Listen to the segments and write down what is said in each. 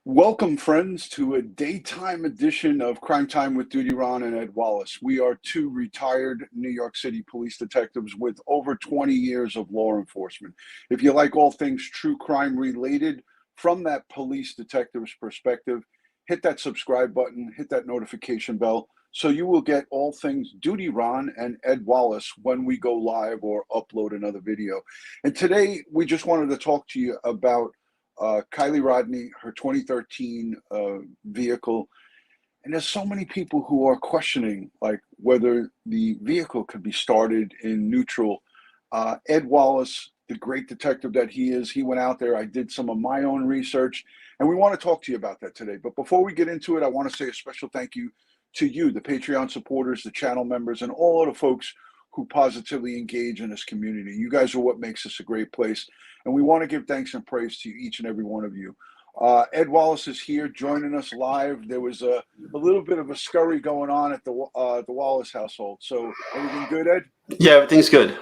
Welcome, friends, to a daytime edition of Crime Time with DutyRon and Ed Wallace. We are two retired New York City police detectives with over 20 years of law enforcement. If you like all things true crime related from that police detective's perspective, hit that subscribe button, hit that notification bell, so you will get all things DutyRon and Ed Wallace when we go live or upload another video. And today, we just wanted to talk to you about Kiely Rodni, her 2013 vehicle. And there's so many people who are questioning like whether the vehicle could be started in neutral. Ed Wallace, the great detective that he is, he went out there. I did some of my own research, and we want to talk to you about that today. But before we get into it, I want to say a special thank you to you, the Patreon supporters, the channel members, and all of the folks who positively engage in this community. You guys are what makes this a great place. And we want to give thanks and praise to each and every one of you. Ed Wallace is here joining us live. There was a little bit of a scurry going on at the Wallace household. So everything good, Ed? Yeah, everything's good.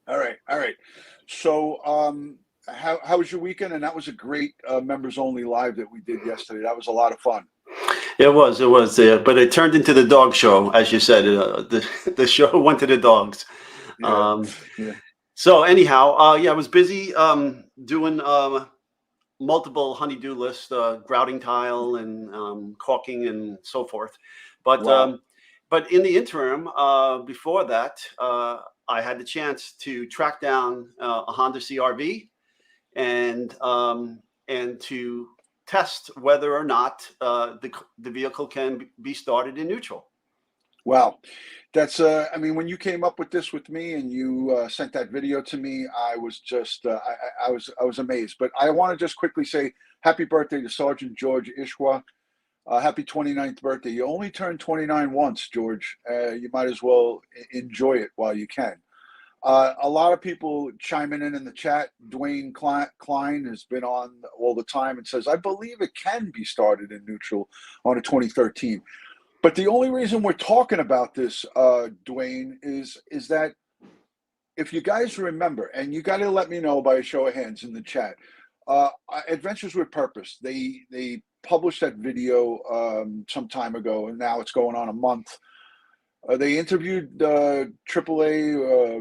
All right. So how was your weekend? And that was a great members only live that we did yesterday. That was a lot of fun. It was, but it turned into the dog show, as you said. The show went to the dogs. Yeah. So anyhow, yeah, I was busy doing multiple honey-do lists, grouting tile and caulking and so forth. But Wow. But in the interim, before that, I had the chance to track down a Honda CRV and to test whether or not the vehicle can be started in neutral. Wow. That's I mean, when you came up with this with me and you sent that video to me, I was just I was amazed. But I want to just quickly say happy birthday to Sergeant George Ishwa. Happy 29th birthday. You only turned 29 once, George. You might as well enjoy it while you can. A lot of people chiming in the chat. Dwayne Klein has been on all the time and says, I believe it can be started in neutral on a 2013. But the only reason we're talking about this, Dwayne, is that if you guys remember, and you got to let me know by a show of hands in the chat, Adventures with Purpose, they published that video some time ago, and now it's going on a month. They interviewed AAA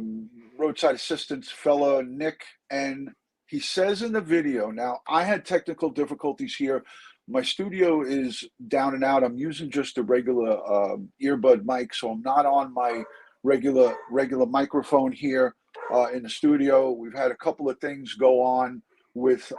roadside assistance fella Nick, and he says in the video, now I had technical difficulties here. My studio is down and out. I'm using just a regular earbud mic, so I'm not on my regular microphone here in the studio. We've had a couple of things go on with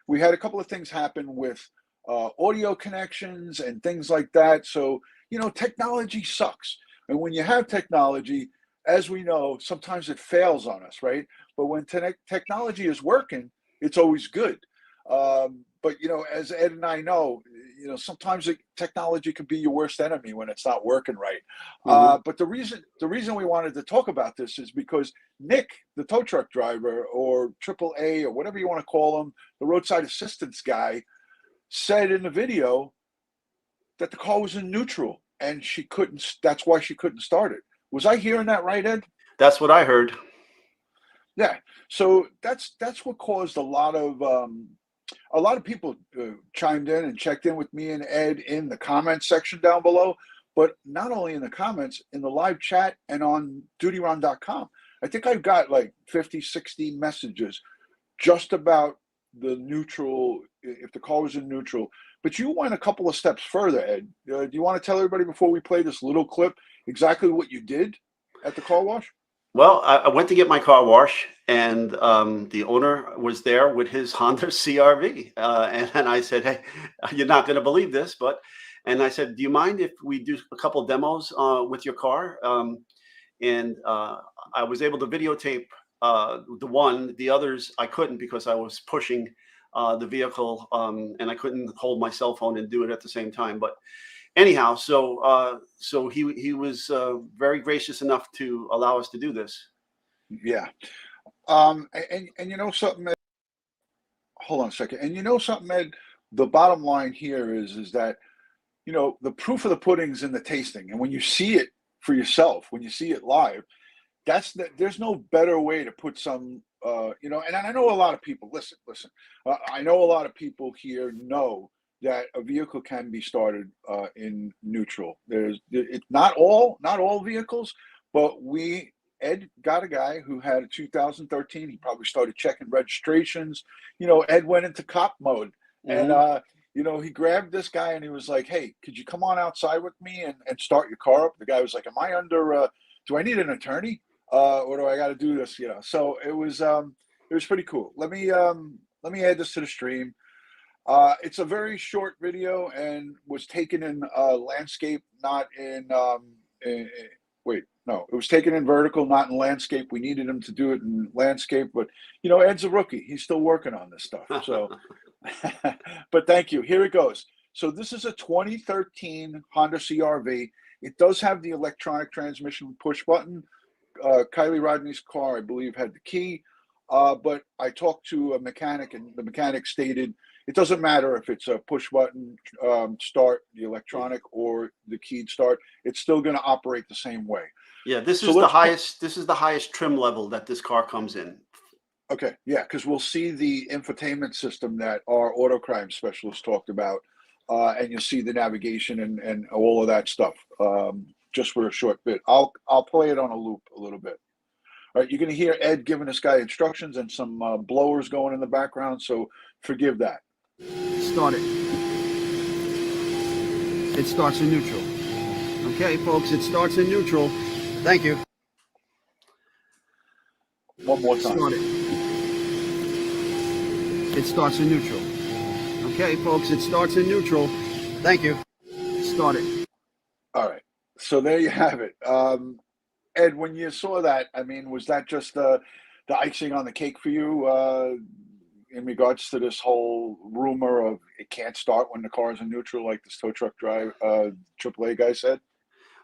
we had a couple of things happen with audio connections and things like that. So, you know, technology sucks. And when you have technology, as we know, sometimes it fails on us, right? But when technology is working, it's always good. But, you know, as Ed and I know, you know, sometimes technology can be your worst enemy when it's not working right. But the reason we wanted to talk about this is because Nick, the tow truck driver or AAA or whatever you want to call him, the roadside assistance guy, said in the video that the car was in neutral and she couldn't. That's why she couldn't start it. Was I hearing that right, Ed? That's what I heard. Yeah. So that's what caused a lot of people chimed in and checked in with me and Ed in the comments section down below, but not only in the comments, in the live chat and on DutyRon.com. I think I've got like 50, 60 messages just about the neutral, if the car was in neutral. But you went a couple of steps further, Ed. Do you want to tell everybody before we play this little clip exactly what you did at the car wash? Well, I went to get my car wash, and the owner was there with his Honda CRV. And I said, hey, you're not going to believe this, and I said, do you mind if we do a couple demos with your car? And I was able to videotape the one. The others I couldn't because I was pushing the vehicle, and I couldn't hold my cell phone and do it at the same time. But anyhow, so he was very gracious enough to allow us to do this. Yeah. And you know something, Ed? Hold on a second. And you know something, Ed? The bottom line here is that, you know, the proof of the pudding's in the tasting. And when you see it for yourself, when you see it live, there's no better way to put some you know, and I know a lot of people, listen, I know a lot of people here know that a vehicle can be started in neutral. It's not all vehicles, but Ed got a guy who had a 2013. He probably started checking registrations. You know, Ed went into cop mode, and you know, he grabbed this guy and he was like, "Hey, could you come on outside with me and start your car up?" The guy was like, "Am I under? Do I need an attorney? Or do I got to do this?" You know, so it was pretty cool. Let me add this to the stream. It's a very short video and was taken in landscape, not wait, no, it was taken in vertical, not in landscape. We needed him to do it in landscape, but you know, Ed's a rookie. He's still working on this stuff. So, but thank you. Here it goes. So this is a 2013 Honda CRV. It does have the electronic transmission push button. Kiely Rodni's car, I believe, had the key. But I talked to a mechanic, and the mechanic stated it doesn't matter if it's a push button start, the electronic, or the keyed start. It's still going to operate the same way. Yeah, this is the highest. This is the highest trim level that this car comes in. Okay, yeah, because we'll see the infotainment system that our auto crime specialist talked about, and you'll see the navigation and all of that stuff. Just for a short bit, I'll play it on a loop a little bit. All right, you're going to hear Ed giving this guy instructions and some blowers going in the background, so forgive that. Start it. It starts in neutral. Okay, folks, it starts in neutral. Thank you. One more time. Start it. It starts in neutral. Okay, folks, it starts in neutral. Thank you. Start it. All right, so there you have it. Ed, when you saw that, I mean, was that just the icing on the cake for you in regards to this whole rumor of it can't start when the car is in neutral, like this tow truck AAA guy said?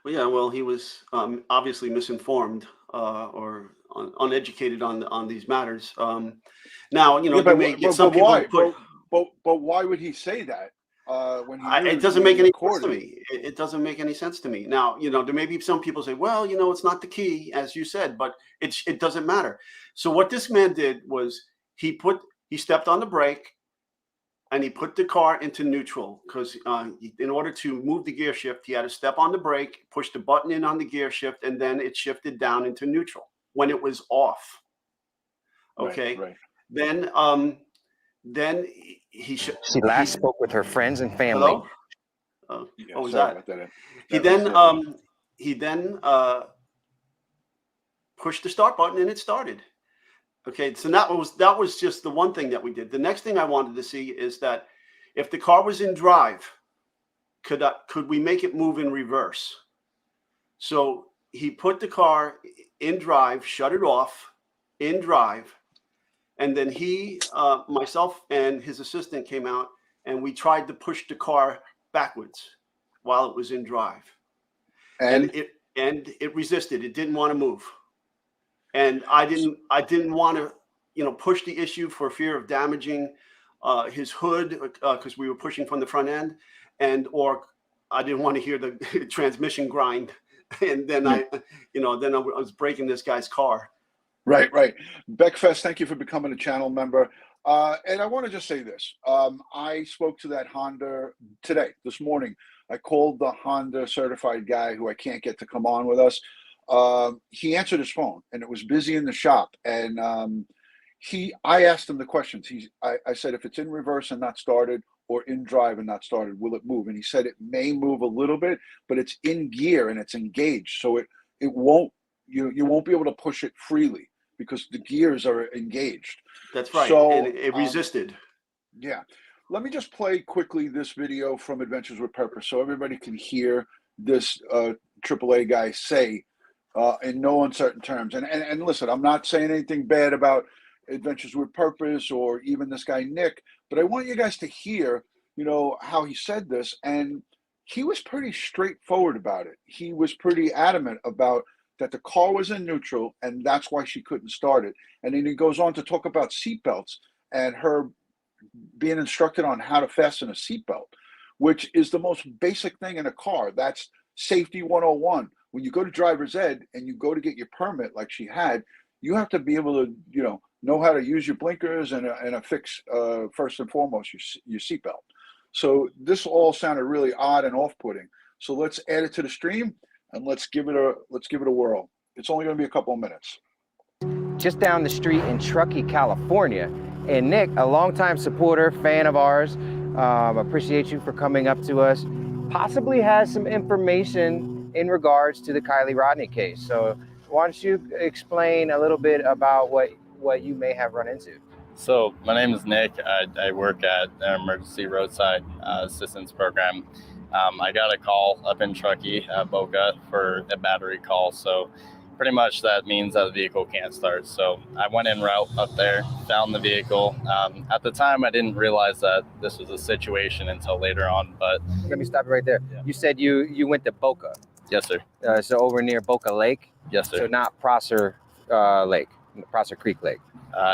Well, yeah, well, he was obviously misinformed or uneducated on these matters. Now, you know, Yeah, you may get some people why? put. But why would he say that when he knew It doesn't make any sense recorded? to me. It doesn't make any sense to me. Now, you know, there may be some people say, well, you know, it's not the key, as you said, but it doesn't matter. So what this man did was he stepped on the brake and he put the car into neutral because in order to move the gear shift, he had to step on the brake, push the button in on the gear shift, and then it shifted down into neutral when it was off. Okay. Right. Then he should. She last spoke with her friends and family. Hello? Yeah, what was sorry that? about that. He then pushed the start button and it started. Okay, so that was just the one thing that we did. The next thing I wanted to see is that if the car was in drive, could we make it move in reverse? So he put the car in drive, shut it off in drive, and then myself and his assistant came out and we tried to push the car backwards while it was in drive. And it resisted. It didn't want to move. And I didn't want to, you know, push the issue for fear of damaging his hood because we were pushing from the front end, or I didn't want to hear the transmission grind, and then I was breaking this guy's car. Right. Beckfest, thank you for becoming a channel member. And I want to just say this. I spoke to that Honda this morning. I called the Honda certified guy who I can't get to come on with us. He answered his phone and it was busy in the shop. And I asked him the questions. I said, if it's in reverse and not started or in drive and not started, will it move? And he said it may move a little bit, but it's in gear and it's engaged. So it won't, you won't be able to push it freely because the gears are engaged. That's right. So, and it resisted. Yeah. Let me just play quickly this video from Adventures with Purpose so everybody can hear this AAA guy say in no uncertain terms. And listen, I'm not saying anything bad about Adventures with Purpose or even this guy, Nick, but I want you guys to hear, you know, how he said this. And he was pretty straightforward about it. He was pretty adamant about that the car was in neutral and that's why she couldn't start it. And then he goes on to talk about seatbelts and her being instructed on how to fasten a seatbelt, which is the most basic thing in a car. That's safety 101. When you go to driver's ed and you go to get your permit like she had, you have to be able to, you know, know how to use your blinkers and affix first and foremost your seatbelt. So this all sounded really odd and off-putting. So let's add it to the stream and let's give it a whirl. It's only going to be a couple of minutes. Just down the street in Truckee, California. And Nick, a longtime supporter, fan of ours, appreciate you for coming up to us, possibly has some information in regards to the Kiely Rodni case. So why don't you explain a little bit about what you may have run into? So my name is Nick. I work at an emergency roadside assistance program. I got a call up in Truckee at Boca for a battery call. So pretty much that means that the vehicle can't start. So I went en route up there, found the vehicle. At the time, I didn't realize that this was a situation until later on. But Let me stop you right there. Yeah. You said you went to Boca. Yes, sir. So over near Boca Lake? Yes, sir. So not Prosser Lake, Prosser Creek Lake.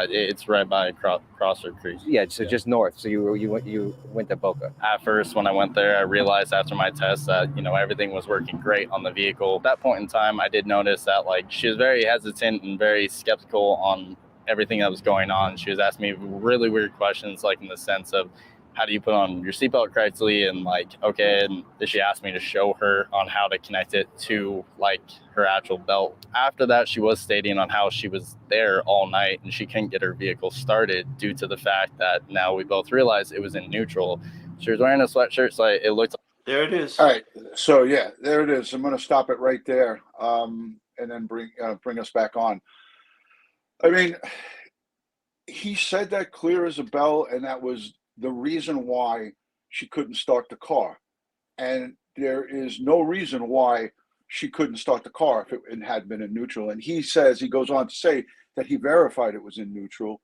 It's right by Crosser Creek. Yeah, so just north. So you went to Boca. At first, when I went there, I realized after my test that, everything was working great on the vehicle. At that point in time, I did notice that, she was very hesitant and very skeptical on everything that was going on. She was asking me really weird questions, in the sense of, how do you put on your seatbelt correctly? And and she asked me to show her on how to connect it to her actual belt. After that, she was stating on how she was there all night and she couldn't get her vehicle started due to the fact that now we both realized it was in neutral. She was wearing a sweatshirt, so it looked. There it is. All right. So yeah, there it is. I'm going to stop it right there, and then bring us back on. I mean, he said that clear as a bell, and that was the reason why she couldn't start the car. And there is no reason why she couldn't start the car if it had been in neutral. And he goes on to say that he verified it was in neutral.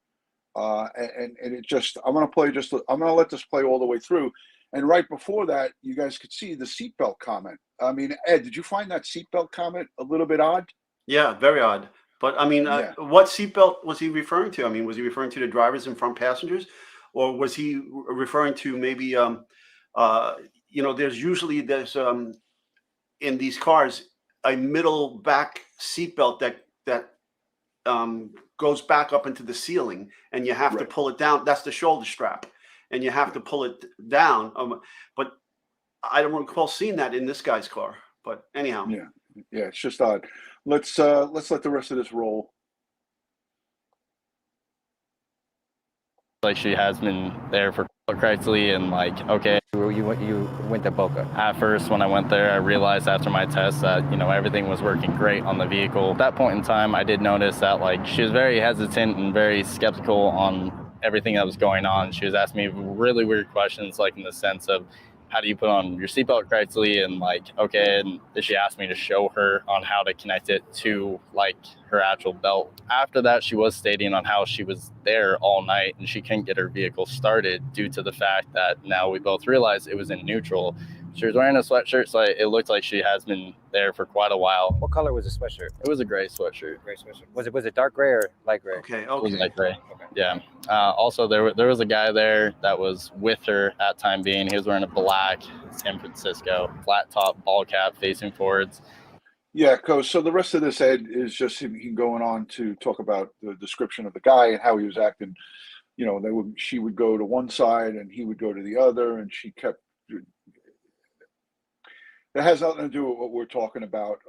And it just, I'm going to let this play all the way through. And right before that, you guys could see the seatbelt comment. I mean, Ed, did you find that seatbelt comment a little bit odd? Yeah, very odd. But I mean, Yeah. What seatbelt was he referring to? I mean, was he referring to the drivers and front passengers? Or was he referring to maybe, there's usually in these cars a middle back seatbelt that goes back up into the ceiling, and you have to pull it down. That's the shoulder strap, and you have to pull it down. But I don't recall seeing that in this guy's car. But anyhow, yeah, it's just odd. Let's let the rest of this roll. She has been there for correctly and okay. You went to Boca. At first, when I went there, I realized after my test that, everything was working great on the vehicle. At that point in time, I did notice that she was very hesitant and very skeptical on everything that was going on. She was asking me really weird questions, in the sense of, how do you put on your seatbelt correctly? And and she asked me to show her on how to connect it to her actual belt. After that, she was stating on how she was there all night and she couldn't get her vehicle started due to the fact that now we both realized it was in neutral. She was wearing a sweatshirt, so it looked like she has been there for quite a while. What color was the sweatshirt? It was a gray sweatshirt. Gray sweatshirt. Was it dark gray or light gray? okay. It was light gray. Okay. Yeah. Also, there was a guy there that was with her at time being. He was wearing a black San Francisco flat top ball cap facing forwards. Yeah, so the rest of this, Ed, is just him going on to talk about the description of the guy and how he was acting. She would go to one side and he would go to the other, and she kept. That has nothing to do with what we're talking about.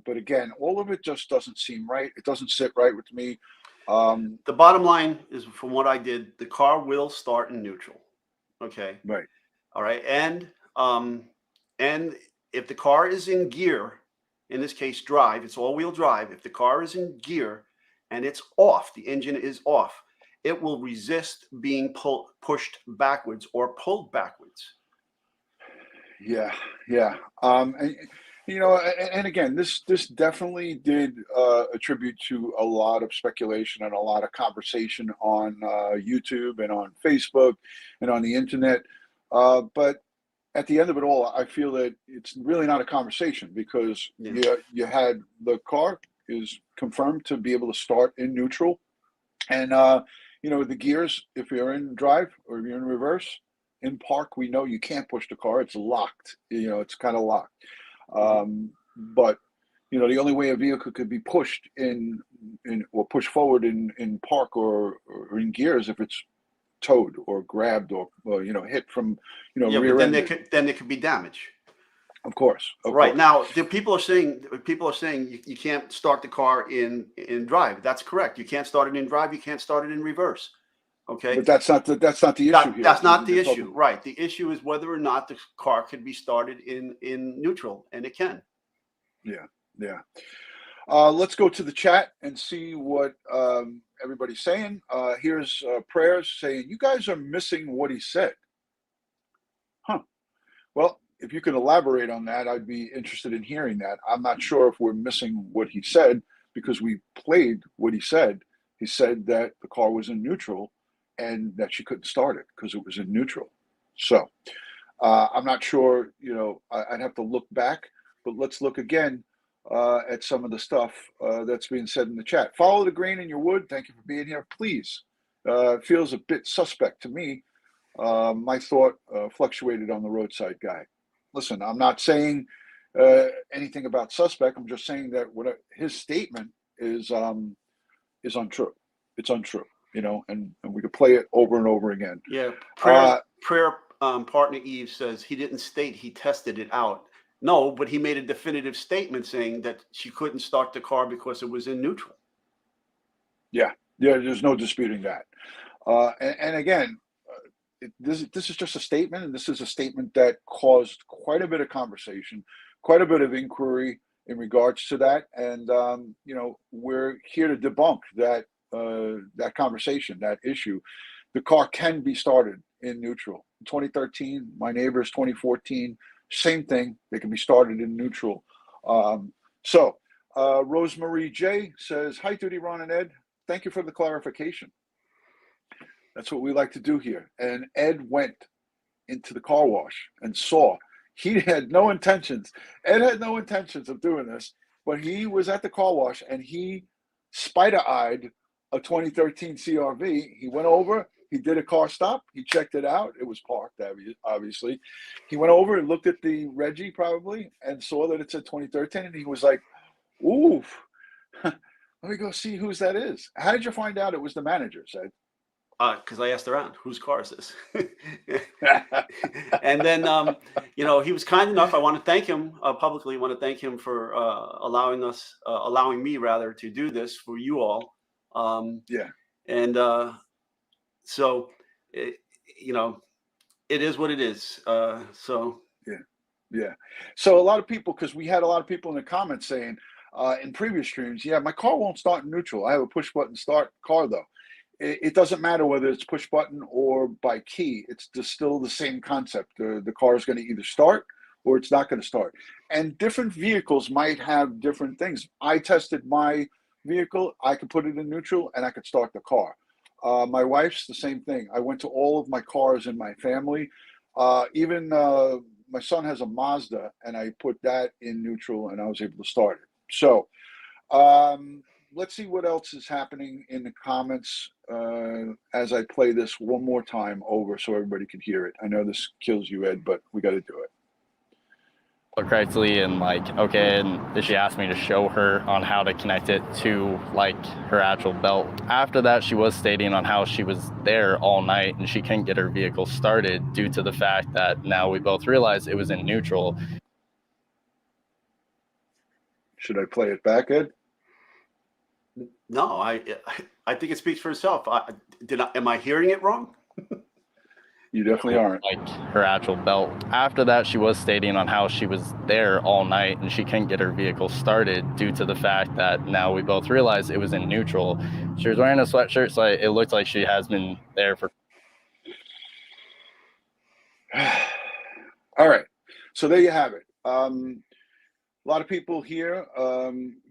But again, all of it just doesn't seem right. It doesn't sit right with me. The bottom line is, from what I did, the car will start in neutral. Okay. Right. All right. And if the car is in gear, in this case, drive, it's all-wheel drive. If the car is in gear and it's off, the engine is off, it will resist being pushed backwards or pulled backwards. Yeah. And again, this definitely did attribute to a lot of speculation and a lot of conversation on YouTube and on Facebook and on the internet. But at the end of it all, I feel that it's really not a conversation, because you had the car is confirmed to be able to start in neutral, and the gears, if you're in drive or if you're in reverse. In park, we know you can't push the car; it's locked. It's kind of locked. But You know, the only way a vehicle could be pushed in or pushed forward in park or in gears if it's towed or grabbed or you know, hit from, you know, Yeah, but then rear-ended. there could be damage. Of course, of Right course. now, people are saying you can't start the car in drive. That's correct. You can't start it in drive. You can't start it in reverse. Okay, But that's not the issue here. that's not the They're issue, talking- right? The issue is whether or not the car can be started in neutral, and it can. Yeah, yeah. Let's go to the chat and see what everybody's saying. Here's Prayers saying, "You guys are missing what he said." Huh. Well, if you could elaborate on that, I'd be interested in hearing that. I'm not sure if we're missing what he said because we played what he said. He said that the car was in neutral and that she couldn't start it because it was in neutral. So I'm not sure, you know, I'd have to look back, but let's look again at some of the stuff that's being said in the chat. Follow the grain in your wood. Thank you for being here. Please. It feels a bit suspect to me. My thought fluctuated on the roadside guy. Listen, I'm not saying anything about suspect. I'm just saying that his statement is untrue. It's untrue, you know, and we could play it over and over again. Yeah. Prayer partner Eve says he didn't state he tested it out. No, but he made a definitive statement saying that she couldn't start the car because it was in neutral. Yeah, there's no disputing that. And again, this is just a statement, and this is a statement that caused quite a bit of conversation, quite a bit of inquiry in regards to that. And you know, we're here to debunk that that conversation, that issue. The car can be started in neutral. 2013, my neighbors 2014, same thing. They can be started in neutral. Rosemarie J says, "Hi, DutyRon and Ed. Thank you for the clarification." That's what we like to do here. And Ed went into the car wash and saw. He had no intentions. Ed had no intentions of doing this, but he was at the car wash and he spider-eyed a 2013 CRV. He went over, he did a car stop, he checked it out. It was parked, obviously. He went over and looked at the Reggie probably and saw that it said 2013, and he was like, "Ooh, let me go see whose that is." How did you find out it was the manager's, Ed? Because I asked around, whose car is this? And then, you know, he was kind enough. I want to thank him publicly. I want to thank him for allowing me rather to do this for you all. Yeah. And so, you know, it is what it is. Yeah. So a lot of people, because we had a lot of people in the comments saying in previous streams, yeah, my car won't start in neutral. I have a push button start car though. It doesn't matter whether it's push button or by key. It's just still the same concept. The car is going to either start or it's not going to start. And different vehicles might have different things. I tested my vehicle. I could put it in neutral and I could start the car. My wife's the same thing. I went to all of my cars in my family. Even my son has a Mazda, and I put that in neutral and I was able to start it. So let's see what else is happening in the comments as I play this one more time over so everybody can hear it. I know this kills you, Ed, but we got to do it. Correctly, and like, okay, and she asked me to show her on how to connect it to like her actual belt. After that, she was stating on how she was there all night and she couldn't get her vehicle started due to the fact that now we both realized it was in neutral. Should I play it back, Ed? No, I think it speaks for itself. Am I hearing it wrong? You definitely aren't. Like her actual belt. After that, she was stating on how she was there all night and she couldn't get her vehicle started due to the fact that now we both realized it was in neutral. She was wearing a sweatshirt, so it looked like she has been there for. All right. So there you have it. A lot of people here.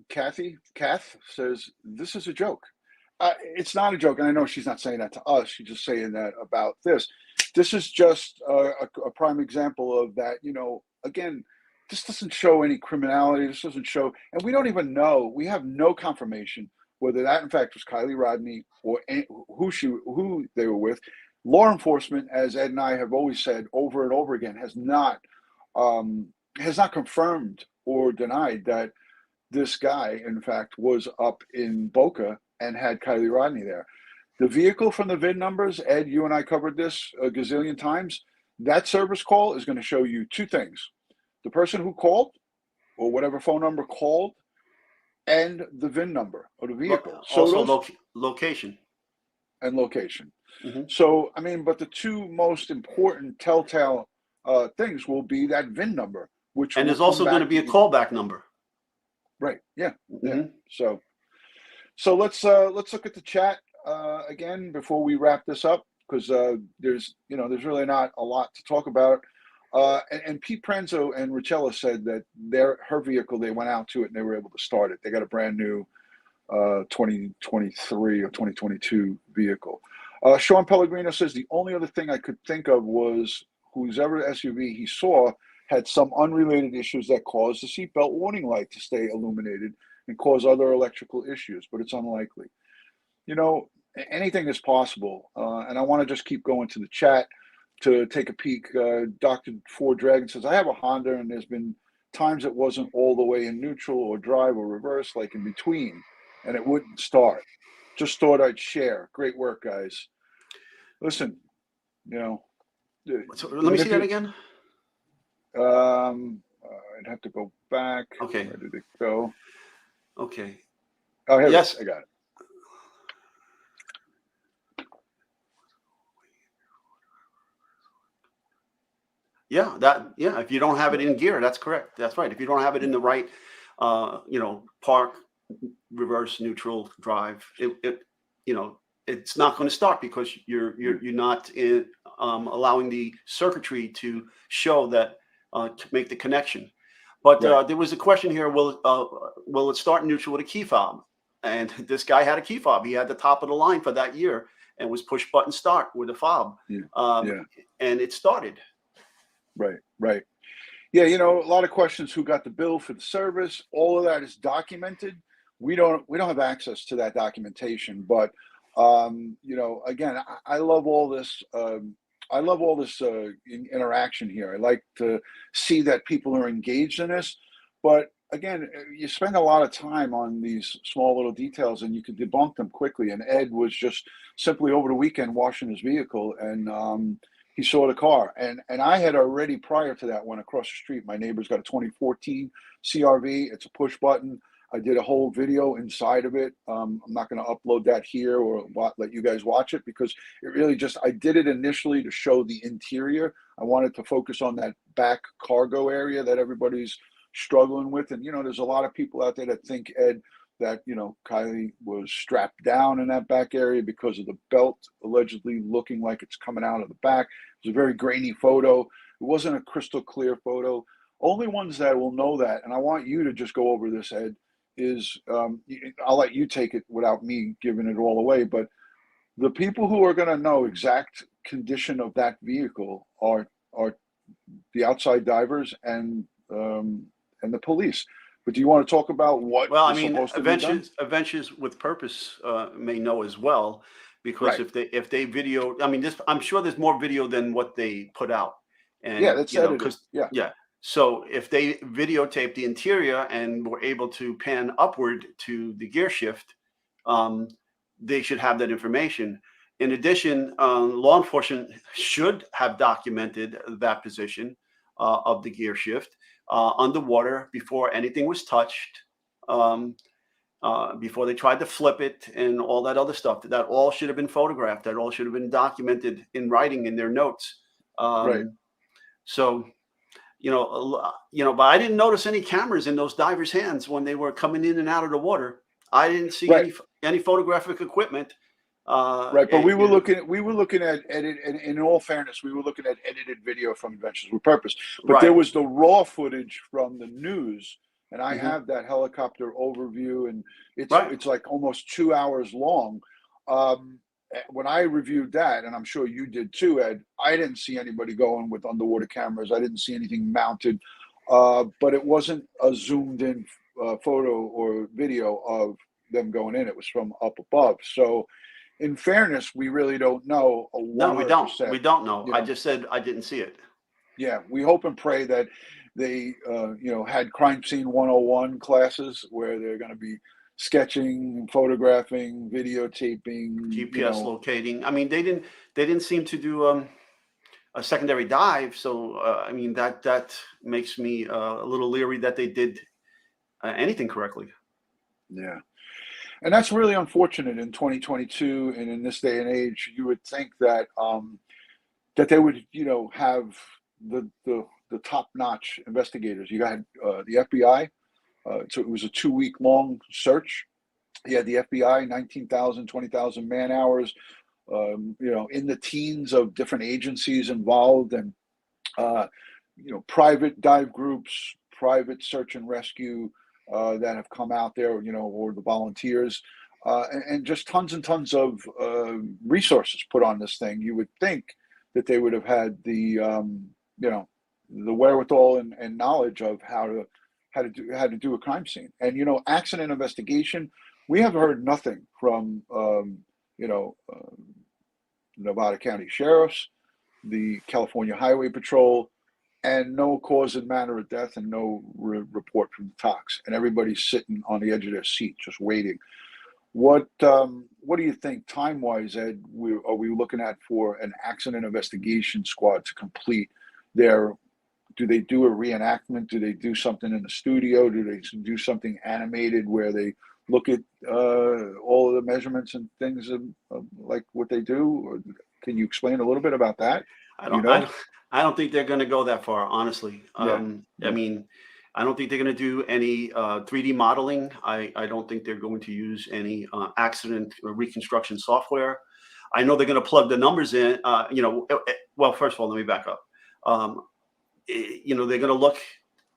Kath says, "This is a joke." It's not a joke. And I know she's not saying that to us. She's just saying that about this. This is just a prime example of that. You know, again, this doesn't show any criminality. This doesn't show, and we don't even know. We have no confirmation whether that in fact was Kiely Rodni or who they were with. Law enforcement, as Ed and I have always said over and over again, has not confirmed or denied that this guy, in fact, was up in Boca and had Kiely Rodni there. The vehicle from the VIN numbers, Ed, you and I covered this a gazillion times. That service call is going to show you two things: the person who called, or whatever phone number called, and the VIN number of the vehicle. So Also, those, location. and location. Mm-hmm. So, I mean, but the two most important telltale things will be that VIN number, which And will there's also come going to back be a callback number. Right. Yeah. Yeah. Mhm. So let's look at the chat again before we wrap this up, because there's really not a lot to talk about. And Pete Prenzo and Richella said that her vehicle, they went out to it and they were able to start it. They got a brand new 2023 or 2022 vehicle. Sean Pellegrino says the only other thing I could think of was whoever SUV he saw had some unrelated issues that caused the seatbelt warning light to stay illuminated and cause other electrical issues, but it's unlikely. Anything is possible. And I want to just keep going to the chat to take a peek. Dr. Ford Dragon says, I have a Honda and there's been times it wasn't all the way in neutral or drive or reverse, like in between, and it wouldn't start. Just thought I'd share. Great work, guys. Listen, So let me see that again. I'd have to go back. Okay. Where did it go? Okay. Oh, here Yes. it is. I got it. Yeah, if you don't have it in gear, that's correct. That's right. If you don't have it in the right, park, reverse, neutral, drive, it's not going to start because you're not allowing the circuitry to show that to make the connection. But Right. there was a question here: will it start neutral with a key fob? And this guy had a key fob. He had the top of the line for that year, and was push button start with a fob. Yeah. And it started. Right. Yeah, a lot of questions: who got the bill for the service? All of that is documented. We don't have access to that documentation, but again, I love all this. I love all this interaction here. I like to see that people are engaged in this, but again, you spend a lot of time on these small little details, and you can debunk them quickly. And Ed was just simply over the weekend washing his vehicle, and he saw the car, and I had already, prior to that, went across the street. My neighbor's got a 2014 CRV. It's a push button. I did a whole video inside of it. I'm not going to upload that here or let you guys watch it, because it really I did it initially to show the interior. I wanted to focus on that back cargo area that everybody's struggling with. And, there's a lot of people out there that think, Ed, that, Kiely was strapped down in that back area because of the belt allegedly looking like it's coming out of the back. It was a very grainy photo. It wasn't a crystal clear photo. Only ones that will know that, and I want you to just go over this, Ed, is I'll let you take it without me giving it all away, but the people who are going to know exact condition of that vehicle are the outside divers and the police. But do you want to talk about what is supposed to be done? Adventures with Purpose may know as well, because Right. if they video, I'm sure there's more video than what they put out. And Yeah, that's edited. Yeah. So if they videotape the interior and were able to pan upward to the gear shift, they should have that information. In addition, law enforcement should have documented that position of the gear shift underwater before anything was touched, before they tried to flip it and all that other stuff. That all should have been photographed. That all should have been documented in writing in their notes. Right. So, but I didn't notice any cameras in those divers' hands when they were coming in and out of the water. I didn't see any photographic equipment. Right, but we were looking at edit, and in all fairness, we were looking at edited video from Adventures with Purpose. But there was the raw footage from the news, and I have that helicopter overview, and it's like almost 2 hours long. When I reviewed that, and I'm sure you did too, Ed, I didn't see anybody going with underwater cameras. I didn't see anything mounted, but it wasn't a zoomed in photo or video of them going in. It was from up above. So, in fairness, we really don't know. No, we don't. We don't know. I just said I didn't see it. Yeah, we hope and pray that they had crime scene 101 classes where they're going to be sketching, photographing, videotaping, GPS locating. I mean, they didn't seem to do a secondary dive. So I mean, that makes me a little leery that they did anything correctly. Yeah. And that's really unfortunate in 2022 and in this day and age. You would think that that they would, have the top-notch investigators. You got the FBI. So it was a 2-week long search. You had the FBI, 19,000, 20,000 man hours, in the teens of different agencies involved, and private dive groups, private search and rescue that have come out there, or the volunteers, and just tons and tons of resources put on this thing. You would think that they would have had the the wherewithal and knowledge of how to do a crime scene. And accident investigation, we have heard nothing from Nevada County sheriffs, the California Highway Patrol, and no cause and manner of death, and no report from the tox. And everybody's sitting on the edge of their seat just waiting. What do you think, time-wise, Ed, are we looking at for an accident investigation squad to complete their? Do they do a reenactment? Do they do something in the studio? Do they do something animated where they look at all of the measurements and things of like what they do? Or can you explain a little bit about that? I don't think they're going to go that far, honestly. Yeah. I mean, I don't think they're going to do any 3D modeling. I don't think they're going to use any accident reconstruction software. I know they're going to plug the numbers in. Well, first of all, let me back up. They're going to look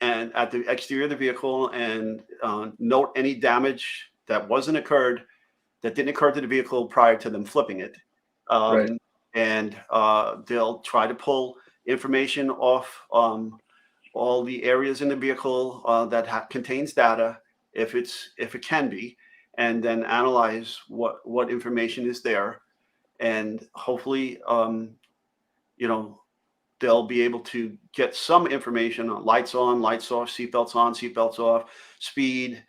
at the exterior of the vehicle and note any damage that didn't occur to the vehicle prior to them flipping it. Right. And they'll try to pull information off all the areas in the vehicle that contains data, if it can be, and then analyze what information is there, and hopefully, they'll be able to get some information on lights on, lights off, seatbelts on, seatbelts off, speed,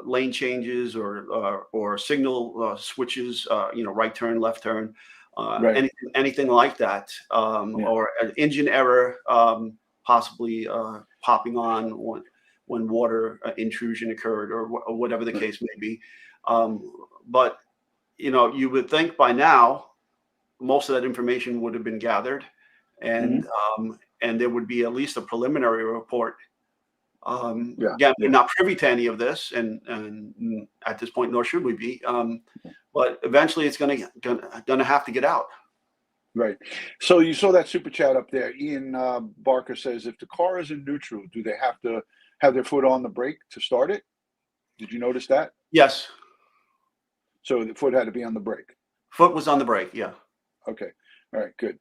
lane changes, or signal switches, right turn, left turn. Right. Anything like that, or an engine error, possibly popping on when water intrusion occurred, or whatever the case may be. But you would think by now most of that information would have been gathered, and there would be at least a preliminary report. Again, we're not privy to any of this, and at this point, nor should we be. But eventually, it's going to have to get out. Right. So you saw that super chat up there. Ian Barker says, if the car is in neutral, do they have to have their foot on the brake to start it? Did you notice that? Yes. So the foot had to be on the brake. Foot was on the brake. Yeah. Okay. All right. Good.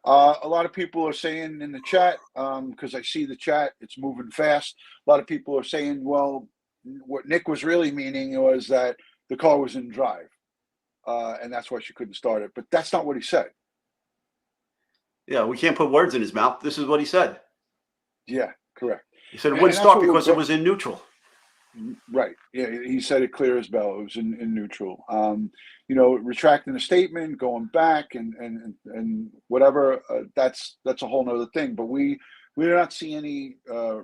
A lot of people are saying in the chat, because I see the chat, it's moving fast. A lot of people are saying, well, what Nick was really meaning was that the car was in drive, and that's why she couldn't start it. But that's not what he said. Yeah, we can't put words in his mouth. This is what he said. Yeah, correct. He said it wouldn't start because it was in neutral. Right. Yeah, he said it clear as bell. It was in neutral. Retracting the statement, going back, and whatever. That's a whole nother thing. But we did not see any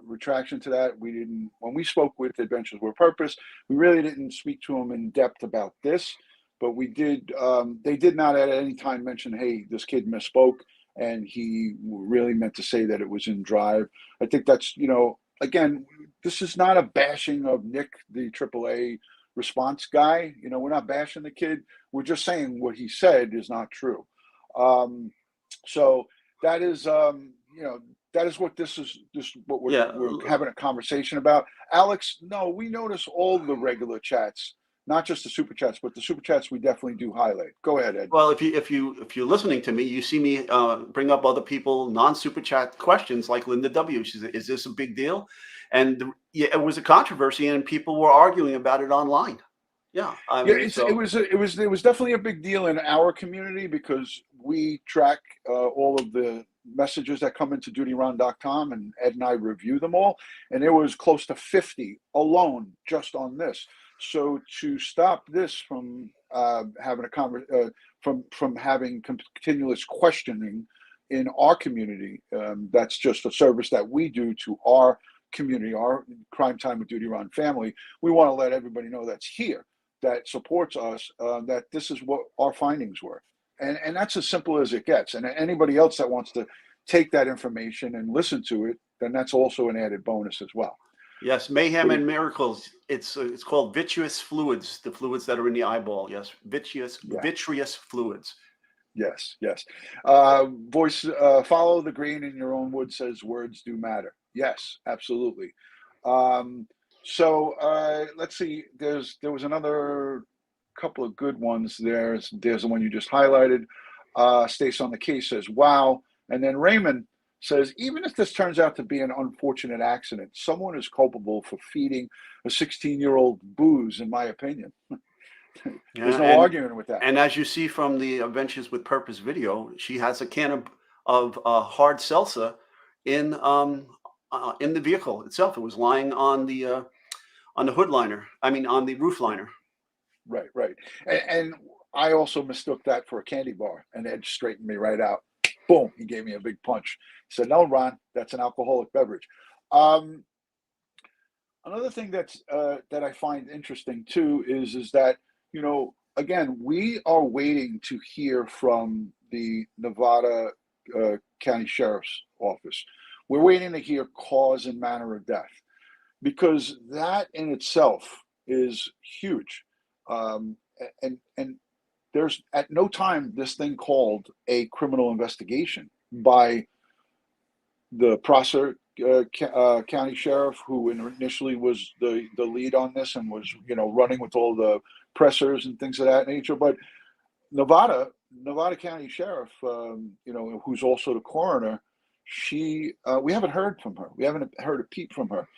retraction to that. We didn't. When we spoke with Adventures with Purpose, we really didn't speak to them in depth about this. But we did. They did not at any time mention, "Hey, this kid misspoke," and he really meant to say that it was in drive. I think that's again. This is not a bashing of Nick, the AAA response guy. We're not bashing the kid. We're just saying what he said is not true. So that is, that is what this is. This what we're having a conversation about. Alex, no, we notice all the regular chats, not just the super chats, but the super chats we definitely do highlight. Go ahead, Ed. Well, if you're listening to me, you see me bring up other people non-super chat questions like Linda W. She said, "Is this a big deal?" And it was a controversy, and people were arguing about it online. Yeah, it was definitely a big deal in our community because we track all of the messages that come into DutyRon.com, and Ed and I review them all, and there was close to 50 alone just on this. So to stop this from having from having continuous questioning in our community, that's just a service that we do to our community, our Crime Time with DutyRon family. We want to let everybody know that's here, that supports us, that this is what our findings were. And that's as simple as it gets. And anybody else that wants to take that information and listen to it, then that's also an added bonus as well. Yes, mayhem and miracles. It's called vitreous fluids, the fluids that are in the eyeball. Yes, vitreous fluids. Yes, yes. Voice, follow the green in your own wood says words do matter. Yes, absolutely. So let's see. There was another couple of good ones. There's the one you just highlighted. Stace on the case says, wow. And then Raymond says, even if this turns out to be an unfortunate accident, someone is culpable for feeding a 16-year-old booze, in my opinion. There's no arguing with that. And as you see from the Adventures with Purpose video, she has a can of hard seltzer in the vehicle itself. It was lying on the hood liner. I mean, on the roof liner. Right, right. And I also mistook that for a candy bar, and Ed straightened me right out. Boom, he gave me a big punch. He said, no, Ron, that's an alcoholic beverage. Another thing that I find interesting too is that, you know, again, we are waiting to hear from the Nevada County Sheriff's Office. We're waiting to hear cause and manner of death, because that in itself is huge. And there's at no time this thing called a criminal investigation by the Prosser County Sheriff, who initially was the lead on this and was, you know, running with all the pressers and things of that nature. But Nevada County Sheriff, you know, who's also the coroner, we haven't heard from her. We haven't heard a peep from her.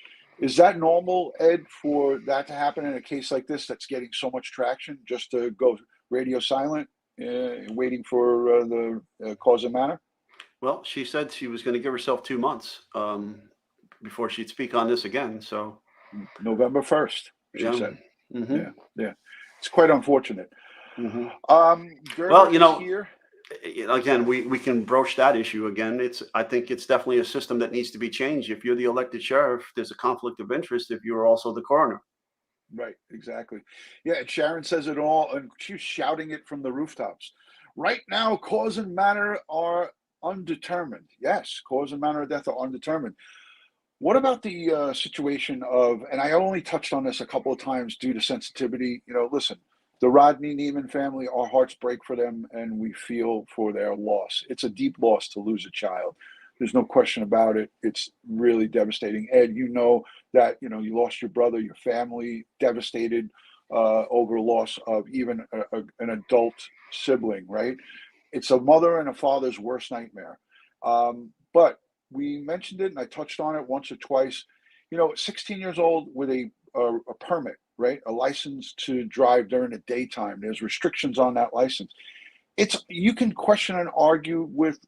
Is that normal, Ed, for that to happen in a case like this that's getting so much traction, just to go radio silent, waiting for the cause and manner? Well, she said she was going to give herself 2 months before she'd speak on this again. So November 1st, she said. Mm-hmm. Yeah. It's quite unfortunate. Mm-hmm. Well, you know, here. Again, we can broach that issue again. I think it's definitely a system that needs to be changed. If you're the elected sheriff, there's a conflict of interest if you're also the coroner. Right, exactly. Yeah, and Sharon says it all, and she's shouting it from the rooftops. Right now, cause and manner are undetermined. Yes, cause and manner of death are undetermined. What about the situation of, and I only touched on this a couple of times due to sensitivity, you know, listen, the Rodni Neiman family, our hearts break for them, and we feel for their loss. It's a deep loss to lose a child. There's no question about it. It's really devastating. Ed, you know that, you know, you lost your brother, your family devastated over loss of even an adult sibling, right? It's a mother and a father's worst nightmare. But we mentioned it, and I touched on it once or twice. You know, 16 years old with a permit, right? A license to drive during the daytime. There's restrictions on that license. You can question and argue with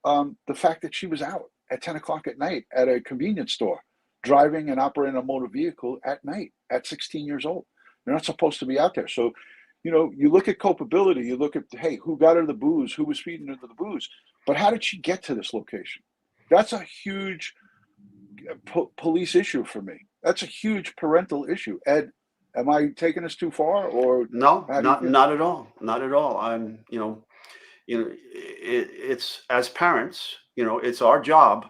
the fact that she was out at 10 o'clock at night at a convenience store, driving and operating a motor vehicle at night at 16 years old. You're not supposed to be out there. So, you know, you look at culpability, you look at, hey, who got her the booze? Who was feeding her the booze? But how did she get to this location? That's a huge police issue for me. That's a huge parental issue. Ed, am I taking this too far, or no? Not at all. Not at all. I'm, you know, it's as parents, you know, it's our job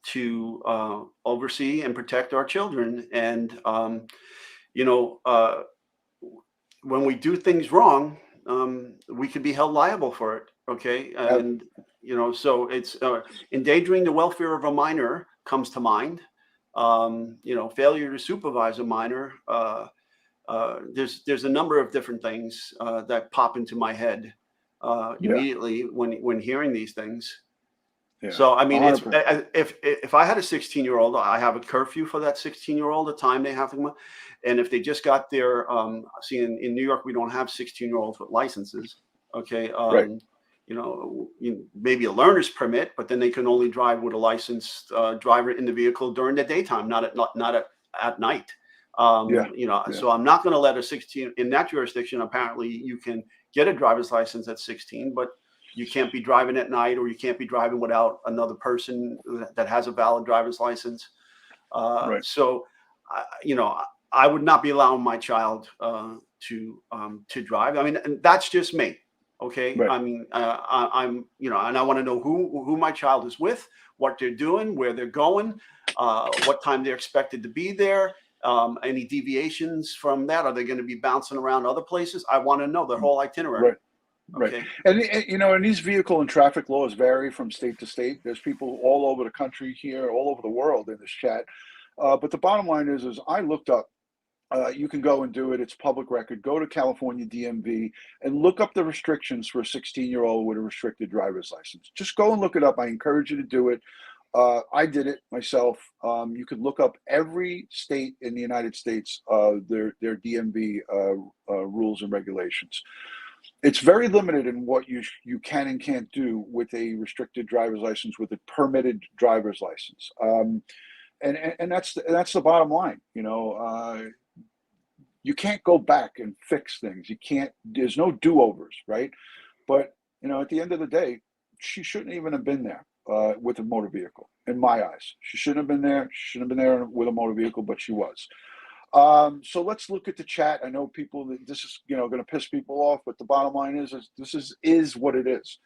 to oversee and protect our children, and you know, when we do things wrong, we could be held liable for it. Okay, and you know, so it's endangering the welfare of a minor comes to mind. You know, failure to supervise a minor. There's a number of different things that pop into my head immediately when hearing these things. Yeah. So I mean, it's, if I had a 16-year-old, I have a curfew for that 16-year-old, the time they have to, and if they just got their, see in New York we don't have 16-year-olds with licenses. Okay, right. maybe a learner's permit, but then they can only drive with a licensed driver in the vehicle during the daytime, not at night. So I'm not going to let a 16 in that jurisdiction. Apparently, you can get a driver's license at 16, but you can't be driving at night, or you can't be driving without another person that has a valid driver's license. Right. So, I would not be allowing my child to drive. I mean, and that's just me. Okay. Right. I mean, I'm, and I want to know who my child is with, what they're doing, where they're going, what time they're expected to be there. Any deviations from that? Are they going to be bouncing around other places? I want to know the whole itinerary. Right. Right. And these vehicle and traffic laws vary from state to state. There's people all over the country here, all over the world in this chat. But the bottom line is I looked up, you can go and do it. It's public record. Go to California DMV and look up the restrictions for a 16-year-old with a restricted driver's license. Just go and look it up. I encourage you to do it. I did it myself. You could look up every state in the United States, their DMV rules and regulations. It's very limited in what you can and can't do with a restricted driver's license, with a permitted driver's license. And that's the bottom line. You can't go back and fix things. You can't. There's no do-overs, right? But at the end of the day, she shouldn't even have been there with a motor vehicle. In my eyes, she shouldn't have been there. She shouldn't have been there with a motor vehicle, but she was. So let's look at the chat. I know this is going to piss people off, but the bottom line is this is what it is.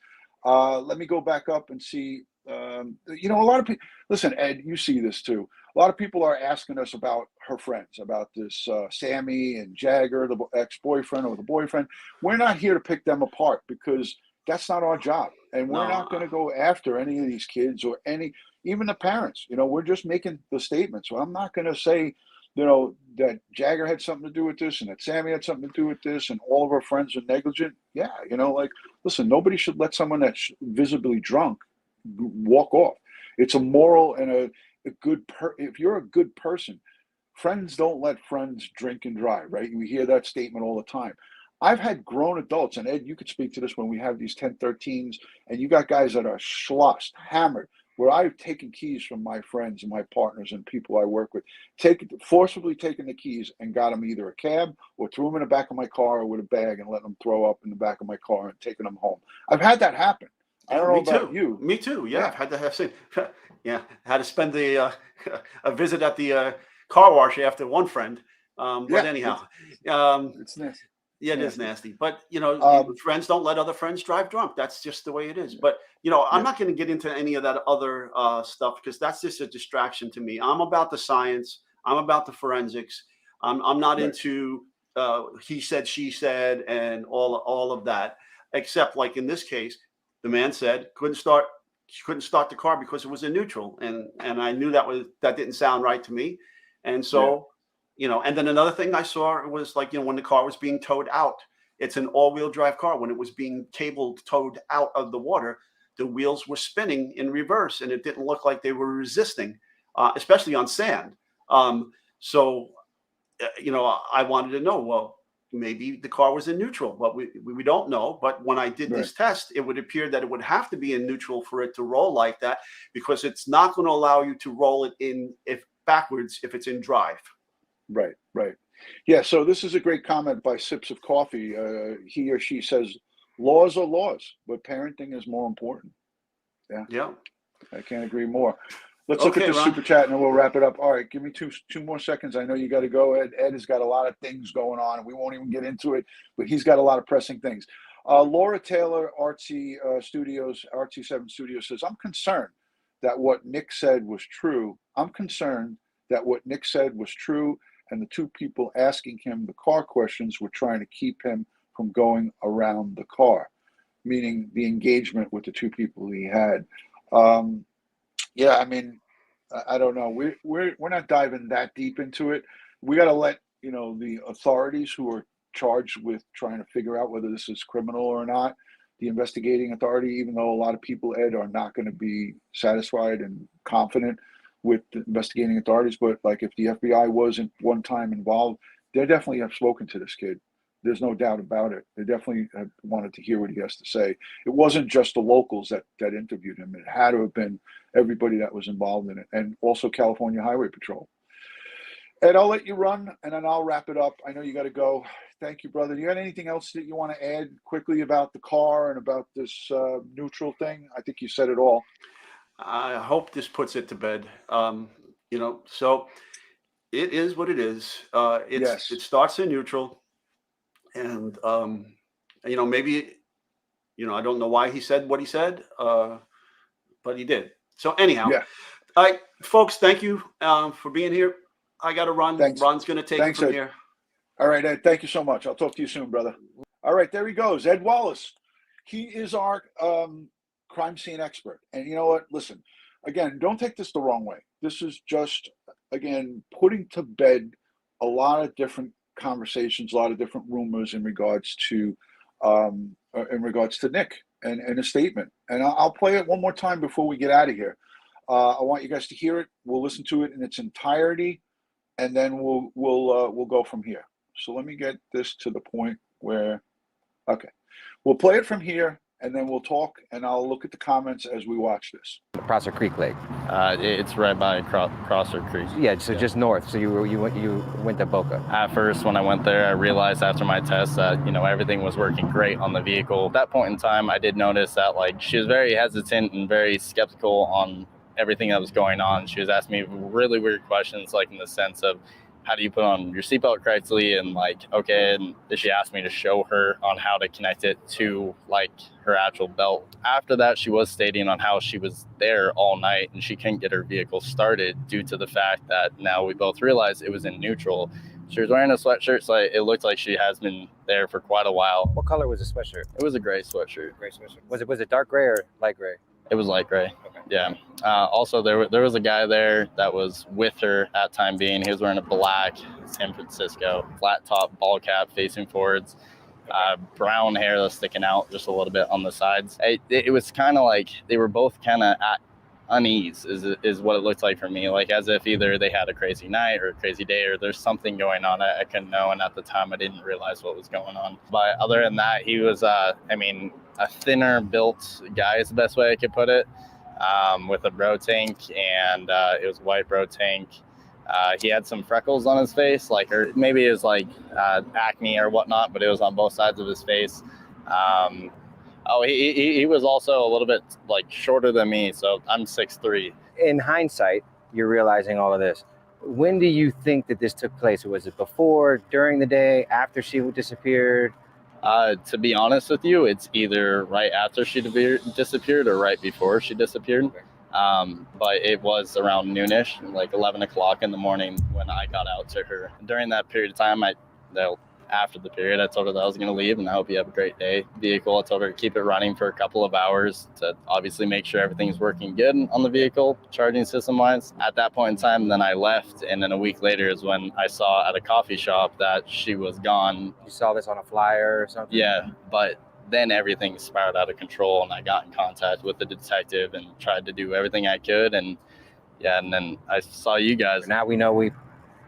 Let me go back up and see. A lot of people. Listen, Ed, you see this too. A lot of people are asking us about her friends, about this Sammy and Jagger, the ex-boyfriend or the boyfriend. We're not here to pick them apart because that's not our job, and we're not going to go after any of these kids or even the parents. We're just making the statements. So I'm not going to say, that Jagger had something to do with this and that Sammy had something to do with this and all of her friends are negligent. Yeah, listen, nobody should let someone that's visibly drunk walk off. It's a moral and a good if you're a good person, friends don't let friends drink and drive, right? You hear that statement all the time. I've had grown adults, and Ed, you could speak to this when we have these 10-13s, and you got guys that are schlossed, hammered, where I've taken keys from my friends and my partners and people I work with, forcibly taken the keys and got them either a cab or threw them in the back of my car with a bag and let them throw up in the back of my car and taken them home. I've had that happen. I don't know about you. Me too. Yeah, I've had to have seen. Yeah, had to spend a visit at the car wash after one friend. But anyhow, it's nasty. Yeah, it is nasty. But friends don't let other friends drive drunk. That's just the way it is. But I'm not going to get into any of that other stuff because that's just a distraction to me. I'm about the science. I'm about the forensics. I'm not into he said, she said, and all of that. Except like in this case, the man said couldn't start the car because it was in neutral, and I knew that didn't sound right to me, and so. And then another thing I saw was like, when the car was being towed out, it's an all-wheel drive car. When it was being towed out of the water, the wheels were spinning in reverse and it didn't look like they were resisting, especially on sand. So I wanted to know, well, maybe the car was in neutral, but we don't know. But when I did this test, it would appear that it would have to be in neutral for it to roll like that, because it's not going to allow you to roll it backwards if it's in drive. Right. Yeah, so this is a great comment by Sips of Coffee. He or she says, laws are laws, but parenting is more important. Yeah. I can't agree more. Let's look at the super chat and then we'll wrap it up. All right, give me two more seconds. I know you got to go. Ed has got a lot of things going on, and we won't even get into it, but he's got a lot of pressing things. Laura Taylor, Artsy 7 Studios says, I'm concerned that what Nick said was true. And the two people asking him the car questions were trying to keep him from going around the car, meaning the engagement with the two people he had. I mean, I don't know. We're not diving that deep into it. We got to let the authorities who are charged with trying to figure out whether this is criminal or not, the investigating authority, even though a lot of people, Ed, are not going to be satisfied and confident with the investigating authorities, but like if the FBI wasn't one time involved, they definitely have spoken to this kid. There's no doubt about it. They definitely wanted to hear what he has to say. It wasn't just the locals that interviewed him. It had to have been everybody that was involved in it, and also California Highway Patrol. Ed, I'll let you run, and then I'll wrap it up. I know you got to go. Thank you, brother. Do you got anything else that you want to add quickly about the car and about this neutral thing? I think you said it all. I hope this puts it to bed. So it is what it is. Yes. It starts in neutral, and maybe, I don't know why he said what he said, but he did. So anyhow, Yeah. all right, folks, thank you for being here. I got to run. Thanks. Ron's going to take it from Ed. here. All right, Ed, thank you so much. I'll talk to you soon, brother. All right, there he goes, Ed Wallace. He is our crime scene expert. And you know what? Listen, again, don't take this the wrong way. This is just, again, putting to bed a lot of different conversations, a lot of different rumors in regards to Nick and his statement. And I'll play it one more time before we get out of here. I want you guys to hear it. We'll listen to it in its entirety, and then we'll go from here. So let me get this to the point where, okay, we'll play it from here, and then we'll talk, and I'll look at the comments as we watch this. Prosser Creek Lake. It's right by Crosser Creek. Yeah, so just north. So you went to Boca. At first, when I went there, I realized after my test that, everything was working great on the vehicle. At that point in time, I did notice that, she was very hesitant and very skeptical on everything that was going on. She was asking me really weird questions, in the sense of, how do you put on your seatbelt correctly? And and she asked me to show her on how to connect it to her actual belt. After that, she was stating on how she was there all night and she couldn't get her vehicle started due to the fact that now we both realized it was in neutral. She was wearing a sweatshirt, so it looked like she has been there for quite a while. What color was the sweatshirt? It was a gray sweatshirt. Gray sweatshirt. Was it dark gray or light gray? It was light gray. Okay. Yeah. Also, there was a guy there that was with her at time being. He was wearing a black San Francisco flat top ball cap facing forwards, brown hair that's sticking out just a little bit on the sides. It was kind of like they were both kind of at unease is what it looked like for me, as if either they had a crazy night or a crazy day or there's something going on I couldn't know, and at the time I didn't realize what was going on. But other than that, he was a thinner built guy is the best way I could put it, with a bro tank, and it was white bro tank. He had some freckles on his face, or maybe it was acne or whatnot, but it was on both sides of his face. He was also a little bit shorter than me, so I'm 6'3". In hindsight, you're realizing all of this. When do you think that this took place? Was it before, during the day, after she disappeared? To be honest with you, it's either right after she disappeared or right before she disappeared. Okay. But it was around noonish, 11 o'clock in the morning when I got out to her. During that period of time, after the period, I told her that I was going to leave and I hope you have a great day. Vehicle, I told her to keep it running for a couple of hours to obviously make sure everything's working good on the vehicle, charging system wise. At that point in time, then I left, and then a week later is when I saw at a coffee shop that she was gone. You saw this on a flyer or something? Yeah, but then everything spiraled out of control and I got in contact with the detective and tried to do everything I could. And then I saw you guys. Now we know we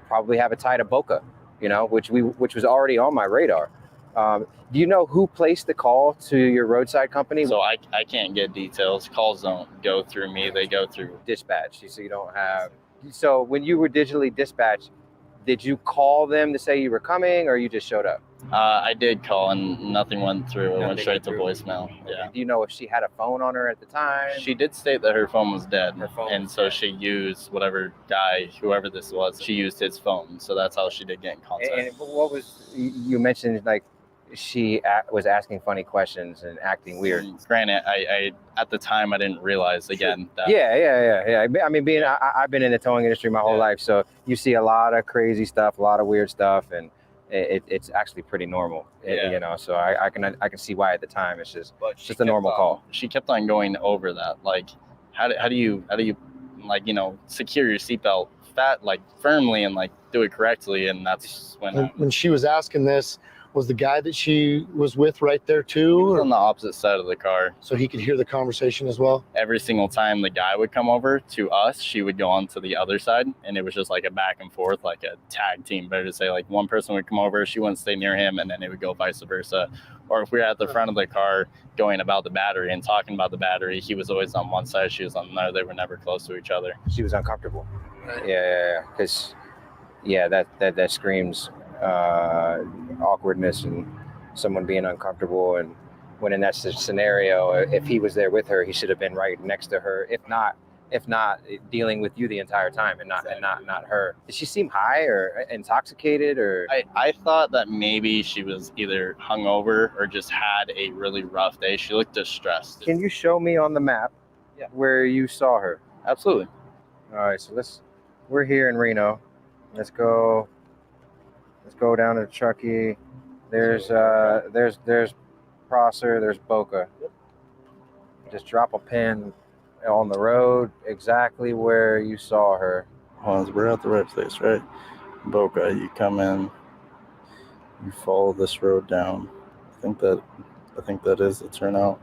probably have a tie to Boca, which was already on my radar. Do you know who placed the call to your roadside company? So I can't get details. Calls don't go through me. They go through dispatch. So you don't have. So when you were digitally dispatched, did you call them to say you were coming, or you just showed up? I did call and nothing went through. It went straight to voicemail. Yeah. Do you know if she had a phone on her at the time? She did state that her phone was dead. So dead. She used whatever guy, whoever this was, she used his phone. So that's how she did get in contact. And what was, you mentioned she was asking funny questions and acting weird. Granted, I at the time I didn't realize again that. Yeah. I mean, I've been in the towing industry my whole life, so you see a lot of crazy stuff, a lot of weird stuff, and it's actually pretty normal. So I can see why at the time it's just a normal call. She kept on going over that, how do you secure your seatbelt firmly and do it correctly, and that's when she was asking this, Was the guy that she was with right there too? He was Or? on the opposite side of the car. So he could hear the conversation as well? Every single time the guy would come over to us, she would go on to the other side, and it was just like a back and forth, like a tag team. Better to say, like one person would come over, she wouldn't stay near him, and then it would go vice versa. Or if we were at the front of the car going about the battery and talking about the battery, he was always on one side, she was on another. They were never close to each other. She was uncomfortable. Yeah, because that screams awkwardness and someone being uncomfortable. And when in that scenario, if he was there with her, he should have been right next to her. If not dealing with you the entire time and not her. Did she seem high or intoxicated or? I thought that maybe she was either hungover or just had a really rough day. She looked distressed. Can you show me on the map where you saw her? Absolutely. All right, so we're here in Reno. Let's go down to Truckee. There's Prosser, there's Boca. Just drop a pin on the road exactly where you saw her. We're at the right place, right? Boca, you come in, you follow this road down. I think that is the turnout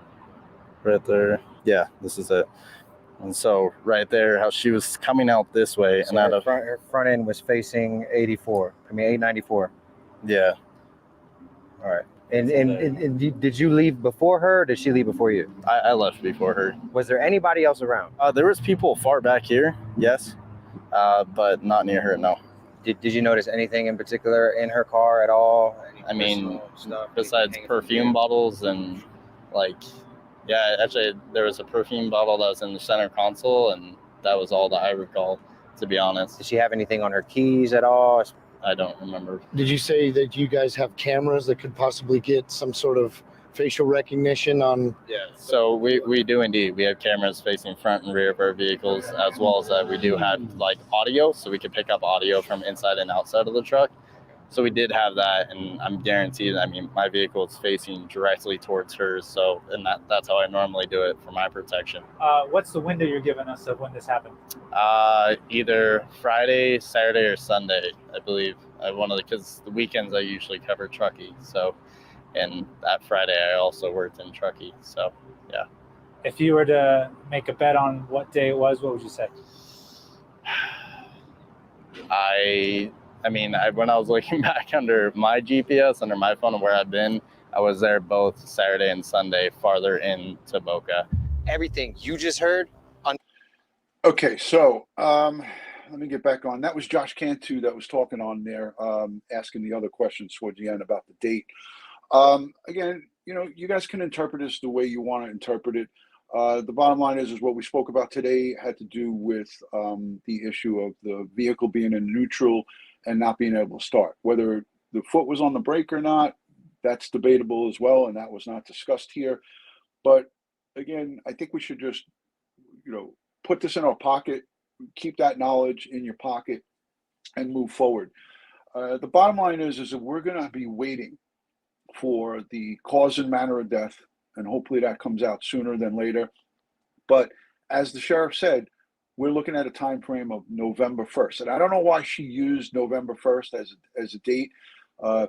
right there. Yeah, this is it. And so right there, how she was coming out this way, So and her front end was facing 894. Yeah. All right. And did you leave before her or did she leave before you? I left before her. Was there anybody else around? There was people far back here, yes, but not near her, no. Did you notice anything in particular in her car at all? I mean, besides perfume bottles and actually there was a perfume bottle that was in the center console, and that was all that I recall, to be honest. Did she have anything on her keys at all? I don't remember. Did you say that you guys have cameras that could possibly get some sort of facial recognition on? Yeah, so we do indeed. We have cameras facing front and rear of our vehicles, as well as that we do have like audio, so we could pick up audio from inside and outside of the truck. So we did have that, and I'm guaranteed, I mean, my vehicle is facing directly towards hers, so, and that's how I normally do it for my protection. What's the window you're giving us of when this happened? Either Friday, Saturday, or Sunday, I believe. Because the weekends I usually cover Truckee, so, and that Friday I also worked in Truckee, so, yeah. If you were to make a bet on what day it was, what would you say? When I was looking back under my GPS, under my phone of where I've been, I was there both Saturday and Sunday, farther into Boca. Everything you just heard? Okay, so let me get back on. That was Josh Cantu that was talking on there, asking the other questions towards the end about the date. Again, you guys can interpret this the way you want to interpret it. The bottom line is what we spoke about today had to do with the issue of the vehicle being in neutral and not being able to start. Whether the foot was on the brake or not, that's debatable as well, and that was not discussed here. But again, I think we should just, put this in our pocket, keep that knowledge in your pocket, and move forward. The bottom line is that we're going to be waiting for the cause and manner of death, and hopefully that comes out sooner than later. But as the sheriff said, we're looking at a time frame of November 1st. And I don't know why she used November 1st as a date.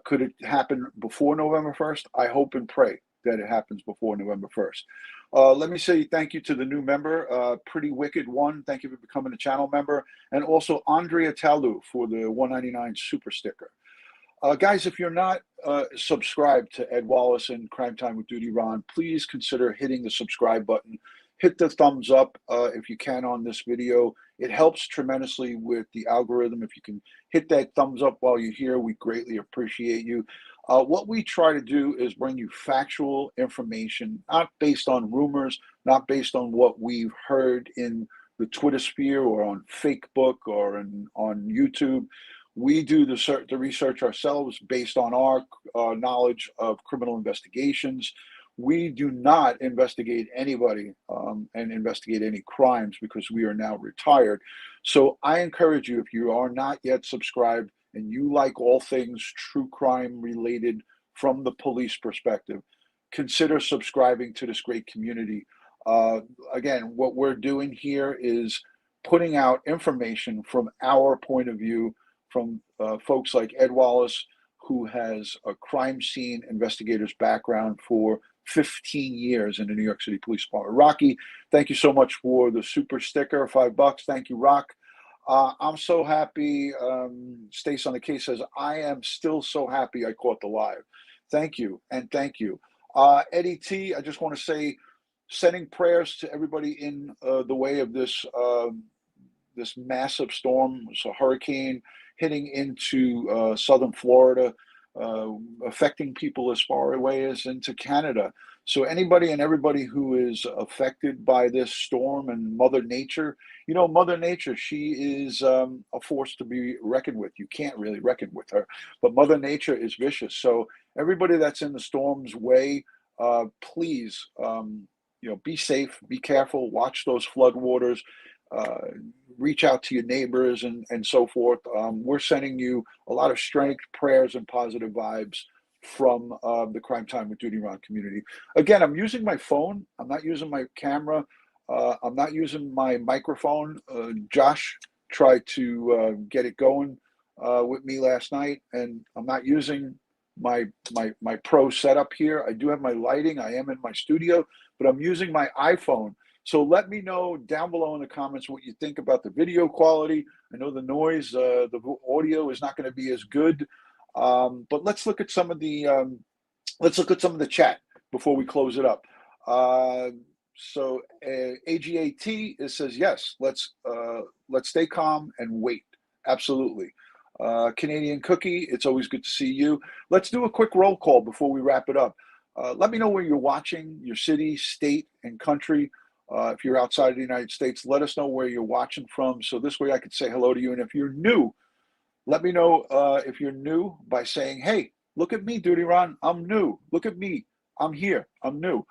Could it happen before November 1st? I hope and pray that it happens before November 1st. Let me say thank you to the new member, Pretty Wicked One. Thank you for becoming a channel member. And also Andrea Talu for the $1.99 super sticker. Guys, if you're not subscribed to Ed Wallace and Crime Time with DutyRon, please consider hitting the subscribe button. Hit the thumbs up if you can on this video. It helps tremendously with the algorithm. If you can hit that thumbs up while you're here, we greatly appreciate you. What we try to do is bring you factual information, not based on rumors, not based on what we've heard in the Twitter sphere or on Facebook or on YouTube. We do the research ourselves based on our knowledge of criminal investigations. We do not investigate anybody and investigate any crimes because we are now retired. So I encourage you, if you are not yet subscribed and you like all things true crime related from the police perspective, consider subscribing to this great community. Again, what we're doing here is putting out information from our point of view, from folks like Ed Wallace, who has a crime scene investigator's background for 15 years in the New York City Police Department. Rocky, thank you so much for the super sticker, $5. Thank you, Rock. I'm so happy. Stace on the case says, I am still so happy I caught the live. Thank you, and thank you. Eddie T, I just want to say, sending prayers to everybody in the way of this this massive storm. It's a hurricane hitting into southern Florida, affecting people as far away as into Canada. So anybody and everybody who is affected by this storm and Mother Nature, you know, Mother Nature, she is a force to be reckoned with. You can't really reckon with her, but Mother Nature is vicious. So everybody that's in the storm's way, please, you know, be safe, be careful, watch those floodwaters, reach out to your neighbors and so forth. We're sending you a lot of strength, prayers, and positive vibes from the Crime Time with DutyRon community. Again, I'm using my phone. I'm not using my camera. I'm not using my microphone. Josh tried to get it going with me last night, and I'm not using my pro setup here. I do have my lighting. I am in my studio, but I'm using my iPhone. So let me know down below in the comments what you think about the video quality. I know the noise, the audio is not going to be as good, but let's look at some of the chat before we close it up. So AGAT, it says yes. Let's stay calm and wait. Absolutely. Canadian Cookie, it's always good to see you. Let's do a quick roll call before we wrap it up. Let me know where you're watching, your city, state, and country. If you're outside of the United States, let us know where you're watching from. So this way I could say hello to you. And if you're new, let me know if you're new by saying, hey, look at me, DutyRon. I'm new. Look at me. I'm here. I'm new.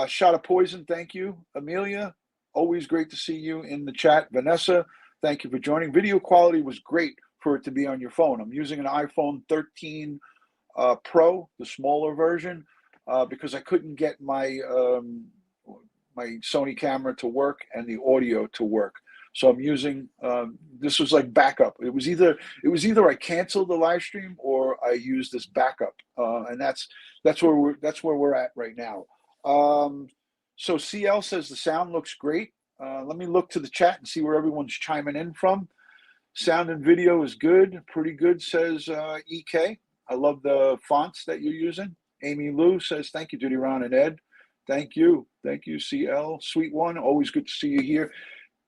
Shot of Poison, thank you. Amelia, always great to see you in the chat. Vanessa, thank you for joining. Video quality was great for it to be on your phone. I'm using an iPhone 13 Pro, the smaller version, because I couldn't get my my Sony camera to work and the audio to work. So I'm using this was like backup. It was either I canceled the live stream or I used this backup, and that's where we're at right now. So CL says the sound looks great. Let me look to the chat and see where everyone's chiming in from. Sound and video is good, pretty good, says EK. I love the fonts that you're using. Amy Lou says, thank you, DutyRon and Ed. Thank you, CL. Sweet one, always good to see you here.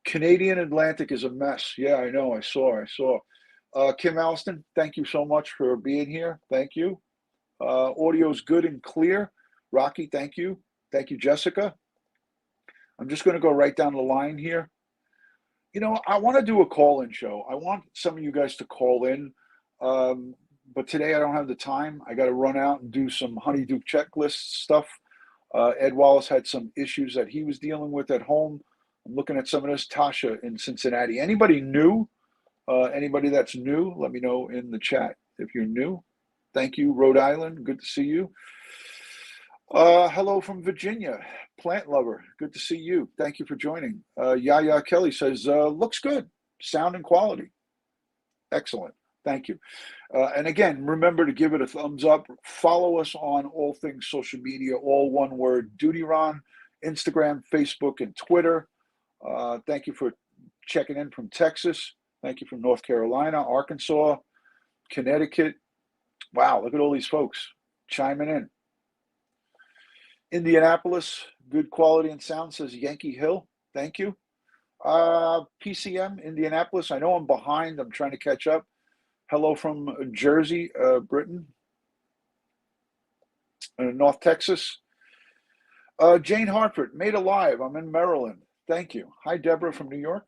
Canadian Atlantic is a mess. Yeah, I know, I saw. Kim Alston, thank you so much for being here. Thank you. Audio's good and clear. Rocky, thank you. Thank you, Jessica. I'm just going to go right down the line here. You know, I want to do a call-in show. I want some of you guys to call in, but today I don't have the time. I got to run out and do some honeydew checklist stuff. Ed Wallace had some issues that he was dealing with at home. I'm looking at some of this. Tasha in Cincinnati. Anybody new? Anybody that's new, let me know in the chat if you're new. Thank you, Rhode Island. Good to see you. Hello from Virginia. Plant lover. Good to see you. Thank you for joining. Yaya Kelly says, looks good. Sound and quality. Excellent. Thank you. And again, remember to give it a thumbs up. Follow us on all things social media, all one word, DutyRon, Instagram, Facebook, and Twitter. Thank you for checking in from Texas. Thank you from North Carolina, Arkansas, Connecticut. Wow, look at all these folks chiming in. Indianapolis, good quality and sound, says Yankee Hill. Thank you. PCM, Indianapolis. I know I'm behind. I'm trying to catch up. Hello from Jersey, Britain, North Texas. Jane Hartford, made alive. I'm in Maryland. Thank you. Hi, Deborah from New York.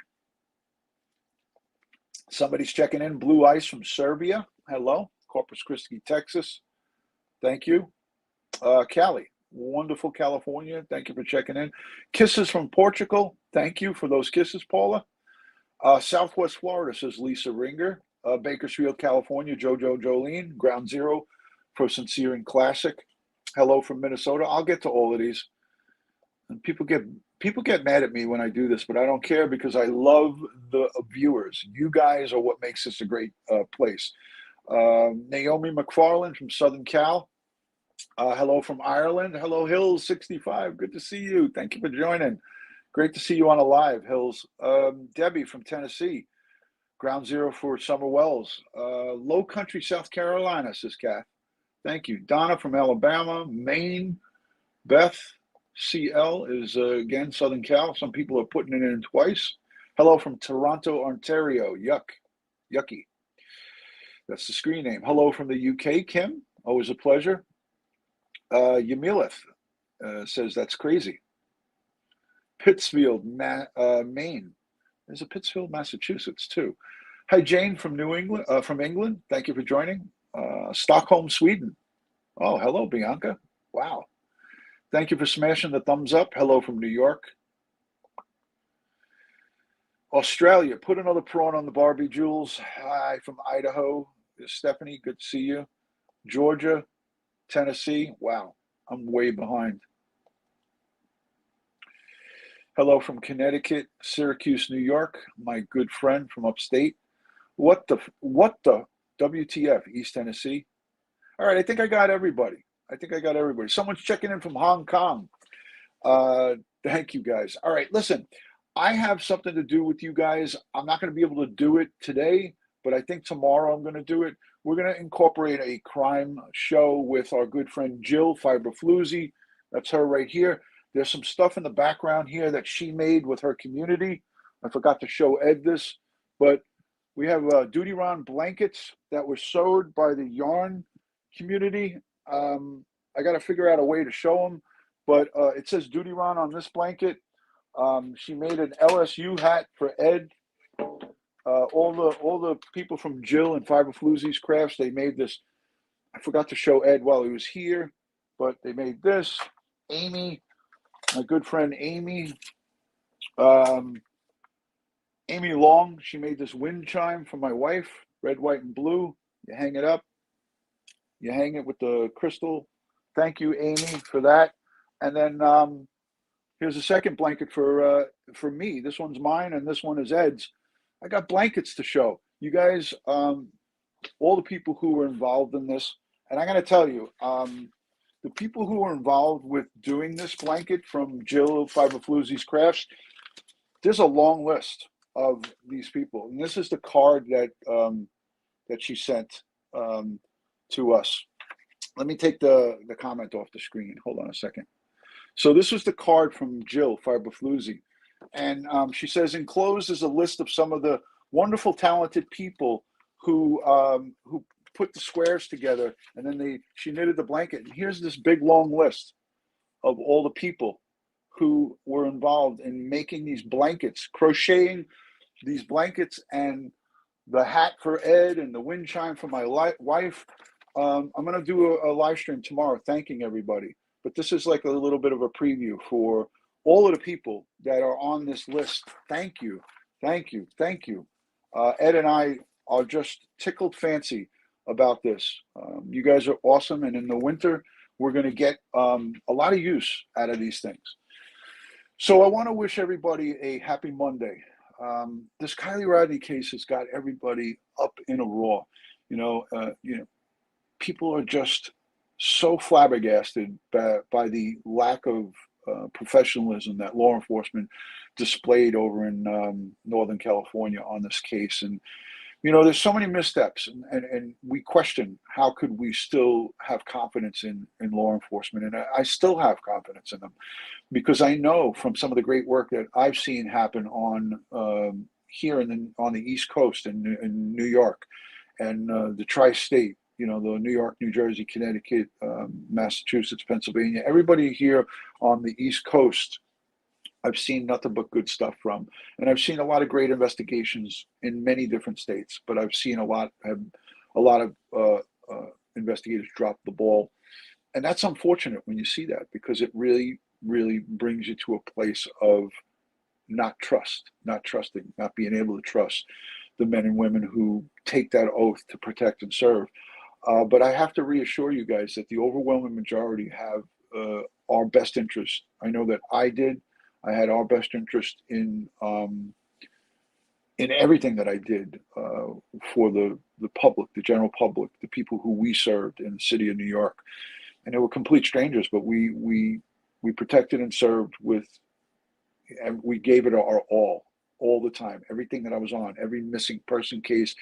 Somebody's checking in. Blue Ice from Serbia. Hello. Corpus Christi, Texas. Thank you. Cali, wonderful California. Thank you for checking in. Kisses from Portugal. Thank you for those kisses, Paula. Southwest Florida, says Lisa Ringer. Bakersfield, California, Jojo Jolene. Ground Zero for Sincere and Classic. Hello from Minnesota. I'll get to all of these. And people get mad at me when I do this, but I don't care because I love the viewers. You guys are what makes this a great place. Naomi McFarland from Southern Cal. Hello from Ireland. Hello, Hills65. Good to see you. Thank you for joining. Great to see you on a live, Hills. Debbie from Tennessee. Ground Zero for Summer Wells. Low Country, South Carolina, says Kath. Thank you. Donna from Alabama. Maine. Beth CL is, again, Southern Cal. Some people are putting it in twice. Hello from Toronto, Ontario. Yucky. That's the screen name. Hello from the UK, Kim. Always a pleasure. Yamilith says that's crazy. Pittsfield, Maine. There's a Pittsfield, Massachusetts, too. Hi, Jane from England. Thank you for joining. Stockholm, Sweden. Oh, hello, Bianca. Wow. Thank you for smashing the thumbs up. Hello from New York. Australia, put another prawn on the Barbie, Jules. Hi from Idaho. Stephanie, good to see you. Georgia, Tennessee. Wow, I'm way behind. Hello from Connecticut, Syracuse, New York. My good friend from upstate. What the WTF, East Tennessee? All right, I think I got everybody. Someone's checking in from Hong Kong. Thank you, guys. All right, listen, I have something to do with you guys. I'm not going to be able to do it today, but I think tomorrow I'm going to do it. We're going to incorporate a crime show with our good friend Jill Fiberfluzzi. That's her right here. There's some stuff in the background here that she made with her community. I forgot to show Ed this, but we have DutyRon blankets that were sewed by the yarn community. I got to figure out a way to show them, but it says DutyRon on this blanket. She made an LSU hat for Ed. All the people from Jill and Fiberfluzzi's Crafts, they made this. I forgot to show Ed while he was here, but they made this. Amy, my good friend Amy, Amy Long, she made this wind chime for my wife, red, white, and blue. You hang it up. You hang it with the crystal. Thank you, Amy, for that. And then here's a second blanket for me. This one's mine, and this one is Ed's. I got blankets to show. You guys, all the people who were involved in this, and I'm going to tell you, the people who were involved with doing this blanket from Jill Fiberfluzzi's Crafts, there's a long list of these people. And this is the card that that she sent to us. Let me take the comment off the screen. Hold on a second. So this was the card from Jill Fiberfluzzi. And she says, enclosed is a list of some of the wonderful, talented people who put the squares together, and then she knitted the blanket. And here's this big, long list of all the people who were involved in making these blankets, crocheting these blankets, and the hat for Ed, and the wind chime for my wife. I'm going to do a live stream tomorrow thanking everybody. But this is like a little bit of a preview for all of the people that are on this list. Thank you. Thank you. Thank you. Ed and I are just tickled fancy about this. You guys are awesome. And in the winter, we're going to get a lot of use out of these things. So I want to wish everybody a happy Monday. This Kiely Rodni case has got everybody up in a roar. People are just so flabbergasted by the lack of professionalism that law enforcement displayed over in Northern California on this case. And, there's so many missteps, and we question how could we still have confidence in law enforcement. And I still have confidence in them because I know from some of the great work that I've seen happen on here on the East Coast in New York and the tri-state, the New York, New Jersey, Connecticut, Massachusetts, Pennsylvania, everybody here on the East Coast, I've seen nothing but good stuff from. And I've seen a lot of great investigations in many different states, but I've seen a lot of investigators drop the ball. And that's unfortunate when you see that, because it really, really brings you to a place of not trusting, not being able to trust the men and women who take that oath to protect and serve. But I have to reassure you guys that the overwhelming majority have our best interest. I know that I did. I had our best interest in in everything that I did for the public, the general public, the people who we served in the city of New York. And they were complete strangers, but we protected and served with, and we gave it our all the time. Everything that I was on, every missing person case,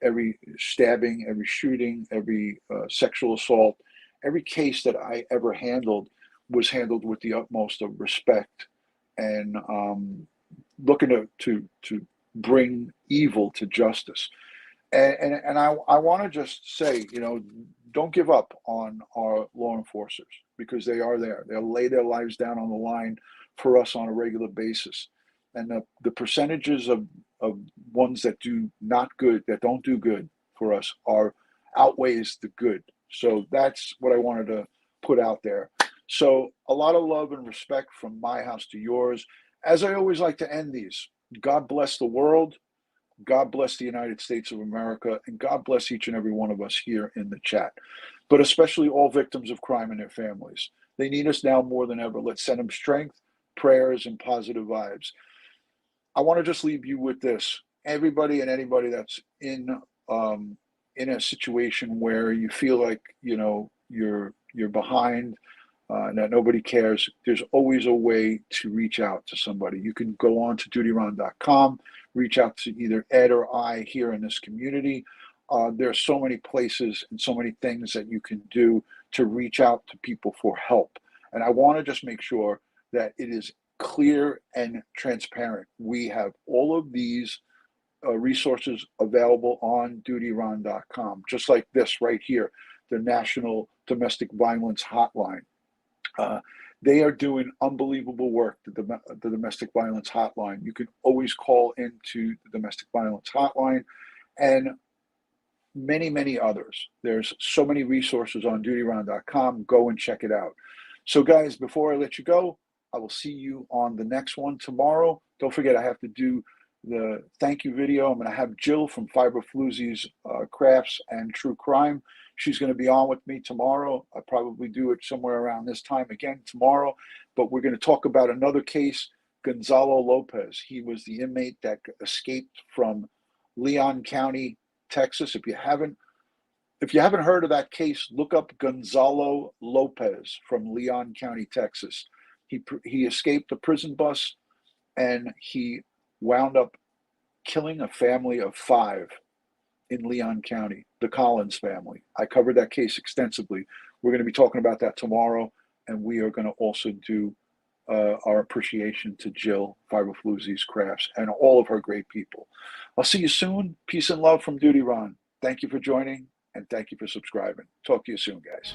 every stabbing, every shooting, every sexual assault, every case that I ever handled was handled with the utmost of respect and looking to bring evil to justice. And I want to just say, you know, don't give up on our law enforcers, because they are there. They'll lay their lives down on the line for us on a regular basis. And the percentages of ones that do not good, that don't do good for us, are outweighs the good. So that's what I wanted to put out there. So a lot of love and respect from my house to yours. As I always like to end these, God bless the world. God bless the United States of America, and God bless each and every one of us here in the chat, but especially all victims of crime and their families. They need us now more than ever. Let's send them strength, prayers, and positive vibes. I want to just leave you with this. Everybody and anybody that's in a situation where you feel like, you know, you're behind, and that nobody cares, there's always a way to reach out to somebody. You can go on to DutyRon.com, reach out to either Ed or I here in this community. There are so many places and so many things that you can do to reach out to people for help. And I want to just make sure that it is clear and transparent. We have all of these resources available on DutyRon.com, just like this right here, the National Domestic Violence Hotline. They are doing unbelievable work, the Domestic Violence Hotline. You can always call into the Domestic Violence Hotline, and many, many others. There's so many resources on DutyRon.com. Go and check it out. So guys, before I let you go, I will see you on the next one tomorrow. Don't forget, I have to do the thank you video. I'm going to have Jill from Fiber Floozy's Crafts and True Crime. She's going to be on with me tomorrow. I'll probably do it somewhere around this time again tomorrow. But we're going to talk about another case, Gonzalo Lopez. He was the inmate that escaped from Leon County, Texas. If you haven't heard of that case, look up Gonzalo Lopez from Leon County, Texas. He escaped a prison bus, and he wound up killing a family of 5 in Leon County, the Collins family. I covered that case extensively. We're going to be talking about that tomorrow, and we are going to also do our appreciation to Jill, Fiber Floozy's Crafts, and all of her great people. I'll see you soon. Peace and love from DutyRon. Thank you for joining, and thank you for subscribing. Talk to you soon, guys.